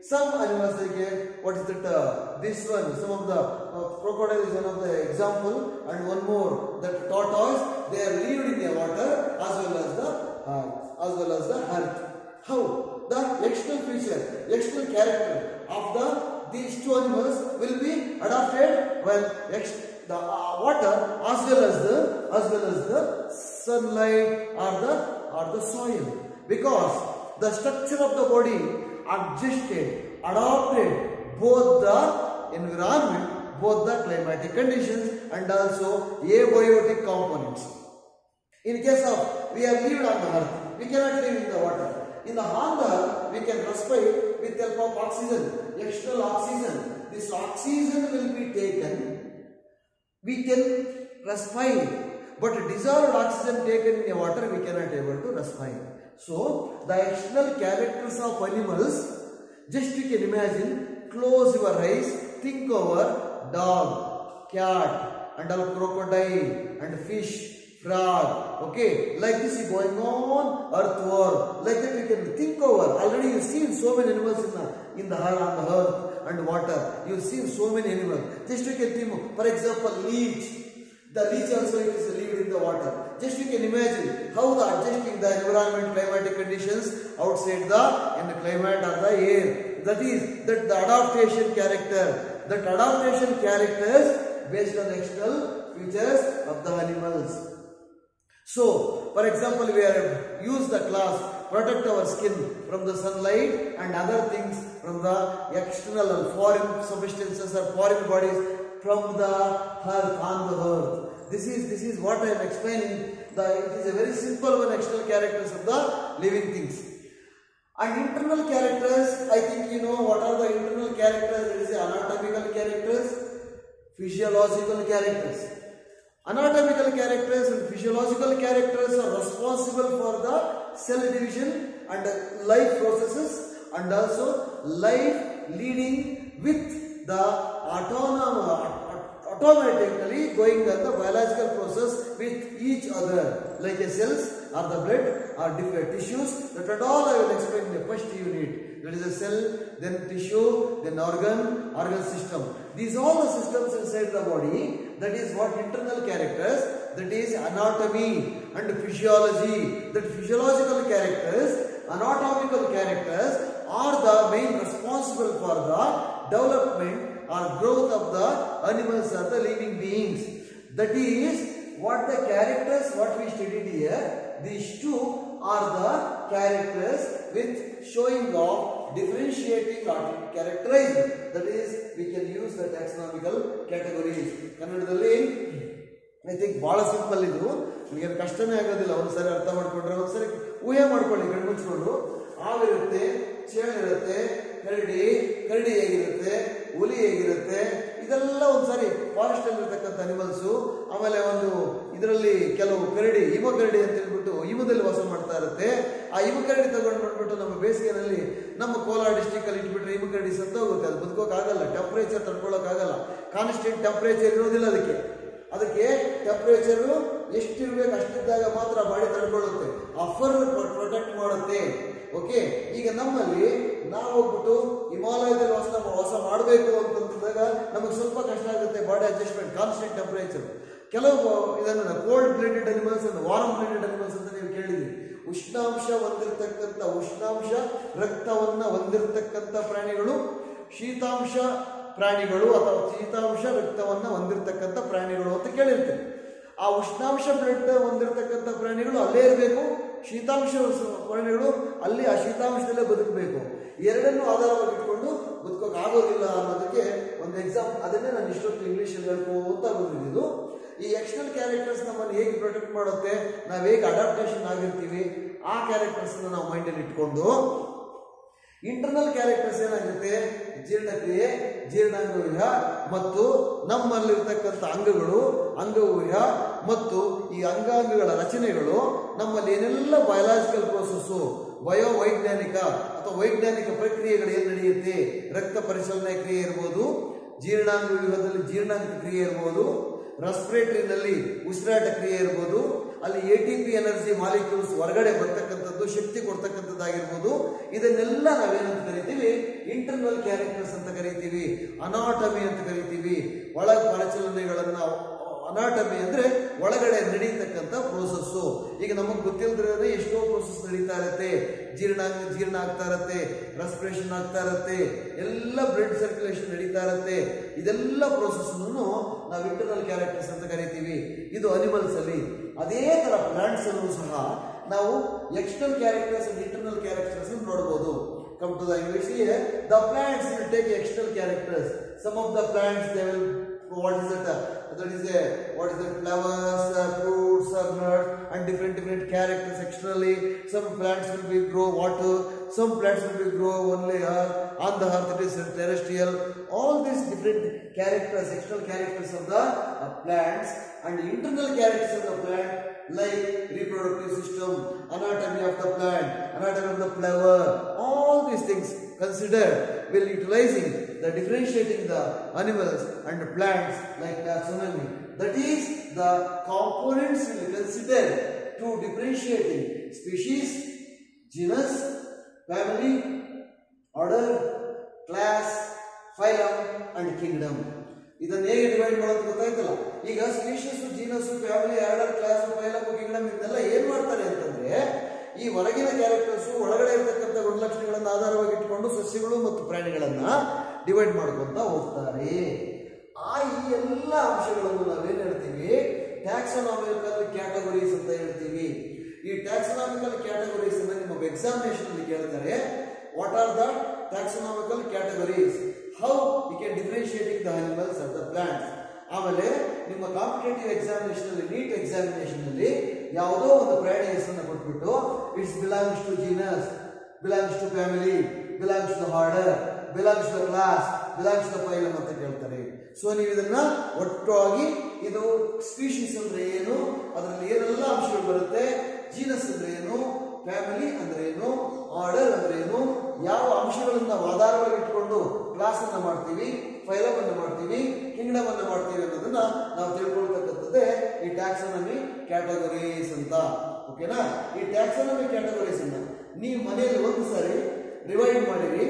Some animals like what is that? This one. Some of the crocodile is one of the example, and one more that tortoise. They are lived in the water as well as the earth. How? The external feature, external character of these two animals will be adapted when the water as well as the sunlight or the soil, because the structure of the body adopted both the environment, both the climatic conditions and also abiotic components. In case of we are lived on the earth, we cannot live in the water. In the earth, we can respire with the help of oxygen, external oxygen. This oxygen will be taken. We can respire, but dissolved oxygen taken in the water, we cannot able to respire. So, the external characters of animals, just you can imagine, close your eyes, think over dog, cat, and all crocodile, and fish, frog, okay, like this is going on, earthworm, like that you can think over. Already you've seen so many animals on the earth and water. You've seen so many animals. Just you can think, for example, leech. The leech also is lived in the water. Just you can imagine how the adjusting the environment, climatic conditions outside in the climate or the air. That is that the adaptation character. That adaptation characters based on the external features of the animals. So, for example, we are use the cloth, protect our skin from the sunlight and other things from the external or foreign substances or foreign bodies from the earth, on the earth. This is what I am explaining. It is a very simple one, external characters of the living things. And internal characters, I think you know what are the internal characters. There is anatomical characters, physiological characters. Anatomical characters and physiological characters are responsible for the cell division and life processes, and also life leading with the automatically going on the biological process with each other, like a cells or the blood or different tissues. That and all I will explain in the first unit. That is a cell, then tissue, then organ system. These all the systems inside the body. That is what internal characters. That is anatomy and physiology. That physiological characters, anatomical characters are the main responsible for the development or growth of the animals or the living beings. That is what the characters what we studied here. These two are the characters with showing of differentiating or characterizing. That is, we can use the taxonomical categories. Kannadadalli I think bala simple idu niಮಗೆ ಕಷ್ಟನೇ ಆಗೋದಿಲ್ಲ. ಒಂದ್ಸರಿ ಅರ್ಥ ಮಾಡ್ಕೊಂಡ್ರೆ ಒಂದ್ಸರಿ ಊಹೆ ಮಾಡ್ಕೊಳ್ಳಿ, ಕಣ್ಣು ಮುಚ್ಚಿಕೊಂಡು. ಹಾವಿರುತ್ತೆ, ಚೇಳಿರುತ್ತೆ, ಕರಡಿ ಹೇಗಿರುತ್ತೆ, ಹುಲಿ ಹೇಗಿರುತ್ತೆ, ಇದೆಲ್ಲ ಒಂದ್ಸರಿ ಫಾರೆಸ್ಟ್ ಅಲ್ಲಿ ಇರತಕ್ಕಂಥ ಅನಿಮಲ್ಸ್. ಆಮೇಲೆ ಒಂದು ಇದರಲ್ಲಿ ಕೆಲವು ಕರಡಿ, ಹಿಮಕರಡಿ ಅಂತ ಹೇಳ್ಬಿಟ್ಟು ಹಿಮದಲ್ಲಿ ವಾಸ ಮಾಡ್ತಾ ಇರುತ್ತೆ. ಆ ಹಿಮಕರಡಿ ತಗೊಂಡು ಬಂದ್ಬಿಟ್ಟು ನಮ್ಮ ಬೇಸಿಗೆನಲ್ಲಿ ನಮ್ಮ ಕೋಲಾರ ಡಿಸ್ಟಿಕ್ ಅಲ್ಲಿ ಇಟ್ಬಿಟ್ರೆ ಹಿಮಕರಡಿ ಸತ್ತೋಗುತ್ತೆ. ಅದು ಬದುಕೋಕ್ಕಾಗಲ್ಲ, ಟೆಂಪರೇಚರ್ ತಡ್ಕೊಳ್ಳೋಕ್ಕಾಗಲ್ಲ, ಕಾನ್ಸ್ಟೆಂಟ್ ಟೆಂಪರೇಚರ್ ಇರೋದಿಲ್ಲ. ಅದಕ್ಕೆ ಟೆಂಪರೇಚರು ಎಷ್ಟಿರ್ಬೇಕು ಅಷ್ಟಿದ್ದಾಗ ಮಾತ್ರ ಬಾಡಿ ತಡ್ಕೊಳ್ಳುತ್ತೆ, ಫರ್ ಪ್ರೊಟೆಕ್ಟ್ ಮಾಡುತ್ತೆ. ಓಕೆ, ಈಗ ನಮ್ಮಲ್ಲಿ ನಾವು ಹೋಗ್ಬಿಟ್ಟು ಹಿಮಾಲಯದಲ್ಲಿ ವಾಸ ಮಾಡಬೇಕು ಅಂತಂದಾಗ ನಮಗೆ ಸ್ವಲ್ಪ ಕಷ್ಟ ಆಗುತ್ತೆ, ಬಾಡಿ ಅಡ್ಜಸ್ಟ್ಮೆಂಟ್, ಕಾನ್ಸ್ಟೆಂಟ್ ಟೆಂಪರೇಚರ್. ಕೆಲವು ಇದನ್ನು cold blooded animals and warm blooded animals ಅಂತ ನೀವು ಕೇಳಿದ್ರಿ. ಉಷ್ಣಾಂಶ ರಕ್ತವನ್ನ ಹೊಂದಿರತಕ್ಕಂಥ ಪ್ರಾಣಿಗಳು, ಶೀತಾಂಶ ಪ್ರಾಣಿಗಳು ಅಥವಾ ಶೀತಾಂಶ ರಕ್ತವನ್ನು ಹೊಂದಿರತಕ್ಕಂಥ ಪ್ರಾಣಿಗಳು ಅಂತ ಕೇಳಿರ್ತೀವಿ. ಆ ಉಷ್ಣಾಂಶ ಬ್ಲಡ್ ಹೊಂದಿರತಕ್ಕಂಥ ಪ್ರಾಣಿಗಳು ಅಲ್ಲೇ ಇರಬೇಕು, ಶೀತಾಂಶ ಪ್ರಾಣಿಗಳು ಅಲ್ಲಿ ಆ ಶೀತಾಂಶದಲ್ಲೇ ಬದುಕಬೇಕು. ಎರಡನ್ನೂ ಆಧಾರವಾಗಿ ಇಟ್ಕೊಂಡು ಬದುಕೋಕೆ ಆಗೋದಿಲ್ಲ ಅನ್ನೋದಕ್ಕೆ ಒಂದು ಎಕ್ಸಾಂಪಲ್. ಅದನ್ನೇ ನಾನು ಇಷ್ಟೊತ್ತು ಇಂಗ್ಲೀಷಲ್ಲಿ ಹೇಳ್ಕೋತಾ ಬಂದಿದ್ದು. ಈ ಎಕ್ಸ್ಟರ್ನಲ್ ಕ್ಯಾರೆಕ್ಟರ್ಸ್ ನಮ್ಮನ್ನು ಹೇಗೆ ಪ್ರೊಟೆಕ್ಟ್ ಮಾಡುತ್ತೆ, ನಾವು ಹೇಗೆ ಅಡಾಪ್ಟೇಷನ್ ಆಗಿರ್ತೀವಿ, ಆ ಕ್ಯಾರೆಕ್ಟರ್ಸ್ನ ನಾವು ಮೈಂಡಲ್ಲಿ ಇಟ್ಕೊಂಡು, ಇಂಟರ್ನಲ್ ಕ್ಯಾರೆಕ್ಟರ್ಸ್ ಏನಾಗುತ್ತೆ, ಜೀರ್ಣಕ್ರಿಯೆ, ಜೀರ್ಣಾಂಗವ್ಯೂಹ ಮತ್ತು ನಮ್ಮಲ್ಲಿರ್ತಕ್ಕಂಥ ಅಂಗಗಳು, ಅಂಗವ್ಯೂಹ ಮತ್ತು ಈ ಅಂಗಾಂಗಗಳ ರಚನೆಗಳು, ನಮ್ಮಲ್ಲಿ ಏನೆಲ್ಲ ಬಯೋಲಾಜಿಕಲ್ ಪ್ರೋಸೆಸ್ಸು, ವೈಜ್ಞಾನಿಕ ಅಥವಾ ವೈಜ್ಞಾನಿಕ ಪ್ರಕ್ರಿಯೆಗಳು ಏನು ನಡೆಯುತ್ತೆ, ರಕ್ತ ಪರಿಚಲನೆ ಕ್ರಿಯೆ ಇರ್ಬೋದು, ಜೀರ್ಣಾಂಗ ವ್ಯೂಹದಲ್ಲಿ ಜೀರ್ಣಾಂಗ ಕ್ರಿಯೆ ಇರ್ಬೋದು, ರೆಸ್ಪಿರೇಟರಿನಲ್ಲಿ ಉಸಿರಾಟ ಕ್ರಿಯೆ ಇರ್ಬೋದು, ಅಲ್ಲಿ ATP ಎನರ್ಜಿ ಮಾಲಿಕ್ಯೂಲ್ಸ್ ಹೊರಗಡೆ ಬರ್ತಕ್ಕಂಥದ್ದು, ಶಕ್ತಿ ಕೊಡ್ತಕ್ಕಂಥದ್ದಾಗಿರ್ಬೋದು, ಇದನ್ನೆಲ್ಲ ನಾವೇನಂತ ಕರಿತೀವಿ, ಇಂಟರ್ನಲ್ ಕ್ಯಾರೆಕ್ಟರ್ಸ್ ಅಂತ ಕರಿತೀವಿ, ಅನಾಟಮಿ ಅಂತ ಕರಿತೀವಿ. ಒಳ ಪರಿಚಲನೆಗಳನ್ನ, ಅನಾಟಮಿ ಅಂದ್ರೆ ಒಳಗಡೆ ನಡೀತಕ್ಕಂಥ ಪ್ರೋಸೆಸ್ಸು. ಈಗ ನಮಗೆ ಗೊತ್ತಿಲ್ಲದ್ರೆ ಎಷ್ಟೋ ಪ್ರೋಸೆಸ್ ನಡೀತಾ ಇರುತ್ತೆ, ಜೀರ್ಣ ಆಗ್ತಾ ಇರುತ್ತೆ, ರೆಸ್ಪಿರೇಷನ್ ಆಗ್ತಾ ಇರುತ್ತೆ, ಎಲ್ಲ ಬ್ಲಡ್ ಸರ್ಕ್ಯುಲೇಷನ್ ನಡೀತಾ ಇರುತ್ತೆ. ಇದೆಲ್ಲ ಪ್ರೋಸೆಸ್ ನಾವು ಇಂಟರ್ನಲ್ ಕ್ಯಾರೆಕ್ಟರ್ಸ್ ಅಂತ ಕರಿತೀವಿ. ಇದು ಅನಿಮಲ್ಸ್ ಅಲ್ಲಿ. ಅದೇ ತರ ಪ್ಲಾಂಟ್ಸ್ ಅಲ್ಲೂ ಸಹ ನಾವು external characters and internal characters ನೋಡಬಹುದು. Come to the English here. The plants will take external characters. Some of the plants they will, what is it? What is the flowers, fruits, nuts, and different characters externally. Some plants will be grow water. Some plants will be grow only on the earth. It is terrestrial. All these different characters, external characters of the plants, and the internal characters of the plant, like reproductive system, anatomy of the plant, anatomy of the flower. All these things considered while utilizing the differentiating the animals and the plants like taxonomy. That is the components we will consider to differentiating species, genus, family, order, class, phylum and kingdom. ಇದನ್ನ ಹೇಗೆ divide ಮಾಡೋದು ಗೊತ್ತಾಯ್ತಲ್ಲ. ಈಗ species, genus, family, order, class, phylum, Kingdom ಇದನ್ನೆಲ್ಲ ಏನ್ ಮಾಡ್ತಾರೆ ಅಂತಂದ್ರೆ, ಈ ಹೊರಗಿನ ಕ್ಯಾರೆಕ್ಟರ್ಸ್ ಒಳಗಡೆ ಇರತಕ್ಕಂಥ ಗುಣಲಕ್ಷಣಗಳನ್ನು ಆಧಾರವಾಗಿ ಇಟ್ಕೊಂಡು ಸಸ್ಯಗಳು ಮತ್ತು ಪ್ರಾಣಿಗಳನ್ನ ಡಿವೈಡ್ ಮಾಡ್ಕೊಂತ ಹೋಗ್ತಾರೆ. ಈ ಎಲ್ಲ ಅಂಶಗಳನ್ನು ನಾವೇನ್ ಹೇಳ್ತೀವಿ, ಟ್ಯಾಕ್ಸಾನಮಿಕಲ್ ಕ್ಯಾಟಗರೀಸ್ ಅಂತ ಹೇಳ್ತೀವಿ. ಈ ಟ್ಯಾಕ್ಸಾನಮಿಕಲ್ ಕ್ಯಾಟಗರೀಸ್ ಅನ್ನ ನಿಮ್ಮ ಎಕ್ಸಾಮಿನೇಷನ್ ಅಲ್ಲಿ ಕೇಳ್ತಾರೆ. What are the taxonomical categories, how we can differentiating the animals and the plants. ಆಮೇಲೆ ನಿಮ್ಮ ಕಾಂಪಿಟೇಟಿವ್ ಎಕ್ಸಾಮಿನೇಷನ್ ಅಲ್ಲಿ, ನೀಟ್ ಎಕ್ಸಾಮಿನೇಷನ್ ಅಲ್ಲಿ ಯಾವುದೋ ಒಂದು ಪ್ರಾಣಿ ಹೆಸರನ್ನು ಕೊಟ್ಬಿಟ್ಟು it's belongs to genus, belongs to family, belongs to order, belongs to class, belongs to phylum ಅಂತ ಕೇಳ್ತಾರೆ. ಸೊ ನೀವು ಇದನ್ನ ಒಟ್ಟಾಗಿ, ಇದು ಸ್ಪೀಶೀಸ್ ಅಂದ್ರೆ ಏನು, ಅದರಲ್ಲಿ ಏನೆಲ್ಲ ಅಂಶಗಳು ಬರುತ್ತೆ, ಜೀನಸ್ ಅಂದ್ರೆ ಏನು, ಫ್ಯಾಮಿಲಿ ಅಂದ್ರೆ ಏನು, ಆರ್ಡರ್ ಅಂದ್ರೆ ಏನು, ಯಾವ ಅಂಶಗಳನ್ನ ನಾವು ಆಧಾರವಾಗಿ ಇಟ್ಕೊಂಡು ಕ್ಲಾಸ್ ಅನ್ನ ಮಾಡ್ತೀವಿ, ಫೈಲಮ್ ಅನ್ನು ಮಾಡ್ತೀವಿ, ಕಿಂಗ್ಡಮ್ ಅನ್ನು ಮಾಡ್ತೀವಿ ಅನ್ನೋದನ್ನ ನಾವು ತಿಳ್ಕೊಳ್ತಕ್ಕಂಥದ್ದೇ ಈ ಟ್ಯಾಕ್ಸಾನಮಿ ಕ್ಯಾಟಗರೀಸ್ ಅಂತ. ಓಕೆನಾ? ಈ ಟ್ಯಾಕ್ಸಾನಮಿ ಕ್ಯಾಟಗರೀಸ್ ಅನ್ನ ನೀವು ಮನೆಯಲ್ಲಿ ಒಂದು ಸಾರಿ ರಿವೈಂಡ್ ಮಾಡಿರಿ.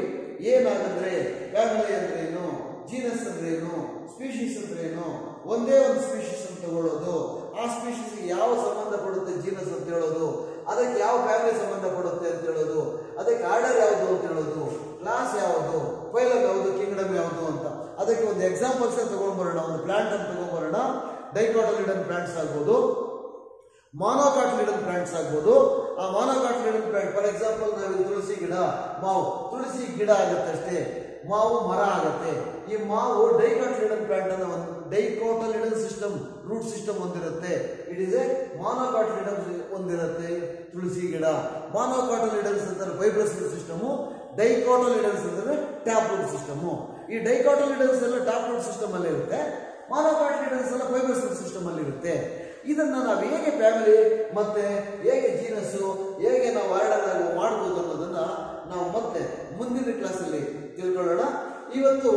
ಏನಾಗಂದ್ರೆ ಫ್ಯಾಮಿಲಿ ಅಂದ್ರೆ ಏನು, ಜೀನಸ್ ಅಂದ್ರೆ ಏನು, ಸ್ಪೀಶೀಸ್ ಅಂದ್ರೆ ಏನು, ಒಂದೇ ಒಂದು ಸ್ಪೀಶೀಸ್ ಅಂತ ತಗೊಳ್ಳೋದು, ಆ ಸ್ಪೀಶೀಸ್ ಯಾವ ಸಂಬಂಧ ಪಡುತ್ತೆ ಜೀನಸ್ ಅಂತ ಹೇಳೋದು, ಅದಕ್ಕೆ ಯಾವ ಫ್ಯಾಮಿಲಿ ಸಂಬಂಧ ಪಡುತ್ತೆ ಅಂತ ಹೇಳೋದು, ಅದಕ್ಕೆ ಆರ್ಡರ್ ಯಾವುದು ಅಂತ ಹೇಳೋದು, ಕ್ಲಾಸ್ ಯಾವುದು, ಫೈಲಮ್ ಯಾವುದು, ಕಿಂಗ್ಡಮ್ ಯಾವುದು ಅಂತ. ಅದಕ್ಕೆ ಒಂದು ಎಕ್ಸಾಂಪಲ್ಸ್ ತಗೊಂಡ್ಬರೋಣ. ಒಂದು ಪ್ಲಾಂಟ್ ಅಂತ ತಗೊಂಡ್ಬರೋಣ. ಡೈಕಾಟಲಿಡನ್ ಪ್ಲಾಂಟ್ಸ್ ಆಗ್ಬೋದು, ಮಾನೋಕಾಟ್ಲಿಡನ್ ಪ್ಲಾಂಟ್ಸ್ ಆಗ್ಬೋದು. ಆ ಮಾನೋಕಾಟ್ಲಿಡನ್ ಪ್ಲಾಂಟ್ ಫಾರ್ ಎಕ್ಸಾಂಪಲ್ ನಾವು ತುಳಸಿ ಗಿಡ, ಮಾವು, ತುಳಸಿ ಗಿಡ ಆಗುತ್ತೆ ಅಷ್ಟೇ, ಮಾವು ಮರ ಆಗುತ್ತೆ. ಈ ಮಾವು ಡೈಕಾಟ್ಲಿಡನ್ ಪ್ಲಾಂಟ್ ಅನ್ನ ಒಂದು ಡೈಕಾಟಲಿಡನ್ ಸಿಸ್ಟಮ್, ರೂಟ್ ಸಿಸ್ಟಮ್ ಹೊಂದಿರುತ್ತೆ. ಇಟ್ ಇಸ್ ಎ ಮಾನೋಕಾಟ್ಲಿಡನ್ ಹೊಂದಿರುತ್ತೆ ತುಳಸಿ ಗಿಡ. ಮಾನೋಕಾಟಲಿಡನ್ಸ್ ಅಂತಾರೆ ಫೈಬ್ರಸ್ ರೂಟ್ ಸಿಸ್ಟಮ್, ಡೈಕಾಟಲಿಡನ್ಸ್ ಅಂದ್ರೆ ಟ್ಯಾಪ್ ರೂಟ್ ಸಿಸ್ಟಮ್. ಈ ಡೈಕಾಟಲಿಡನ್ಸ್ ಎಲ್ಲ ಟ್ಯಾಪ್ ರೂಟ್ ಸಿಸ್ಟಮ್ ಅಲ್ಲಿ ಇರುತ್ತೆ, ಮಾನೋಕಾಟ್ಲಿಡನ್ಸ್ ಎಲ್ಲ ಫೈಬ್ರಸ್ ರೂಟ್ ಸಿಸ್ಟಮ್ ಅಲ್ಲಿ ಇರುತ್ತೆ. ಇದನ್ನ ನಾವು ಹೇಗೆ ಫ್ಯಾಮಿಲಿ ಮತ್ತೆ ಹೇಗೆ ಜೀನಸ್ಸು, ಹೇಗೆ ನಾವು ಆರ್ಡರ್ ಮಾಡಬಹುದು ಅನ್ನೋದನ್ನ ನಾವು ಮತ್ತೆ ಮುಂದಿನ ಕ್ಲಾಸಲ್ಲಿ ತಿಳ್ಕೊಳ್ಳೋಣ. ಇವತ್ತು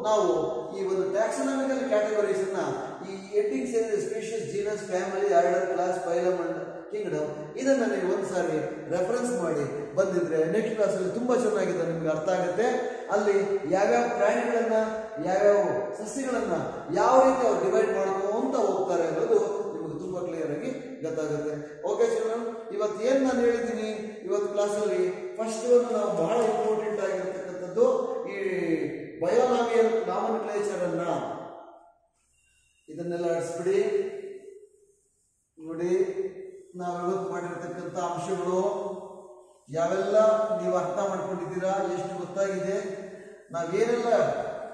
ನಾವು ಈ ಒಂದು ಟ್ಯಾಕ್ಸಾನಮಿಕಲ್ ಕ್ಯಾಟಗರೀಸ್ ಅನ್ನ, ಈ ಹೆಡ್ಡಿಂಗ್ಸ್ ಏನಿದೆ, species, genus, family, order, class, phylum and Kingdom, ಇದನ್ನ ನೀವು ಒಂದ್ಸಾರಿ ರೆಫರೆನ್ಸ್ ಮಾಡಿ ಬಂದಿದ್ರೆ ನೆಕ್ಸ್ಟ್ ಕ್ಲಾಸಲ್ಲಿ ತುಂಬಾ ಚೆನ್ನಾಗಿದೆ, ನಿಮ್ಗೆ ಅರ್ಥ ಆಗುತ್ತೆ. ಅಲ್ಲಿ ಯಾವ್ಯಾವ ಪ್ರಾಣಿಗಳನ್ನ, ಯಾವ್ಯಾವ ಸಸ್ಯಗಳನ್ನ ಯಾವ ರೀತಿ ಅವ್ರು ಡಿವೈಡ್ ಮಾಡ್ಕೊಂತ ಹೋಗ್ತಾರೆ ಅನ್ನೋದು ನಿಮ್ಗೆ ತುಂಬಾ ಕ್ಲಿಯರ್ ಆಗಿ ಗೊತ್ತಾಗುತ್ತೆ. ಓಕೆ ಚಿಲ್ಡ್ರನ್, ಇವತ್ತು ಏನ್ ನಾನು ಹೇಳಿದ್ದೀನಿ ಇವತ್ತು ಕ್ಲಾಸಲ್ಲಿ, ಫಸ್ಟ್ ಒಂದು ನಾವು ಬಹಳ ಇಂಪಾರ್ಟೆಂಟ್ ಆಗಿರ್ತಕ್ಕಂಥದ್ದು ಈ ಬಯೋಲಾಜಿಕಲ್ ನಾಮನ್ಕ್ಲೇಚರ್ ಅನ್ನ ಇದನ್ನೆಲ್ಲ ಅಳಿಸ್ಬಿಡಿ. ನೋಡಿ, ನಾವು ಇವತ್ತು ಮಾಡಿರ್ತಕ್ಕಂಥ ಅಂಶಗಳು ಯಾವೆಲ್ಲ ನೀವು ಅರ್ಥ ಮಾಡ್ಕೊಂಡಿದ್ದೀರಾ, ಎಷ್ಟು ಗೊತ್ತಾಗಿದೆ, ನಾವೇನೆಲ್ಲ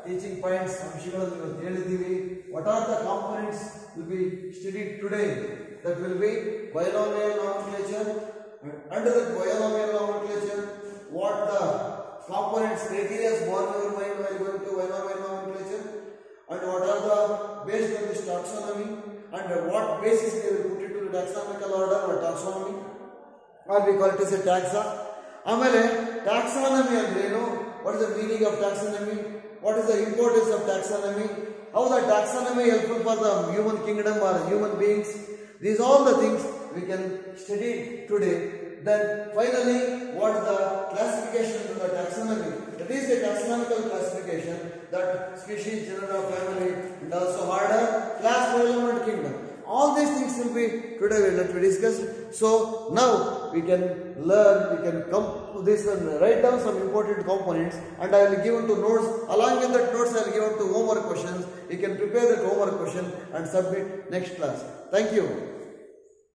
ಟೀಚಿಂಗ್ ಪಾಯಿಂಟ್ಸ್ ಅಂಶಗಳನ್ನು ಇವತ್ತು ಹೇಳಿದ್ದೀವಿ. What are the components will be studied today? That will be binomial nomenclature. Under the binomial nomenclature, what the components criteria born in your mind while going to binomial nomenclature, and what are the based on this taxonomy, and what basis they will put it to the taxonomical order or taxonomy, or we call it as a taxa. ಆಮೇಲೆ taxonomy ಅಂದ್ರೆ ಏನು? What is the meaning of taxonomy? What is the importance of taxonomy? How the taxonomy helpful for the human kingdom or human beings? These all the things we can study today. Then finally, what is the classification of the taxonomy? That is the taxonomical classification, that species, genera, family, and also order, class, phylum, and kingdom. All these things will be today that we discuss. So now we can learn, we can come to this and write down some important components, and I will give them to notes. Along with that notes, I will give them to homework questions. You can prepare that homework question and submit next class. Thank you.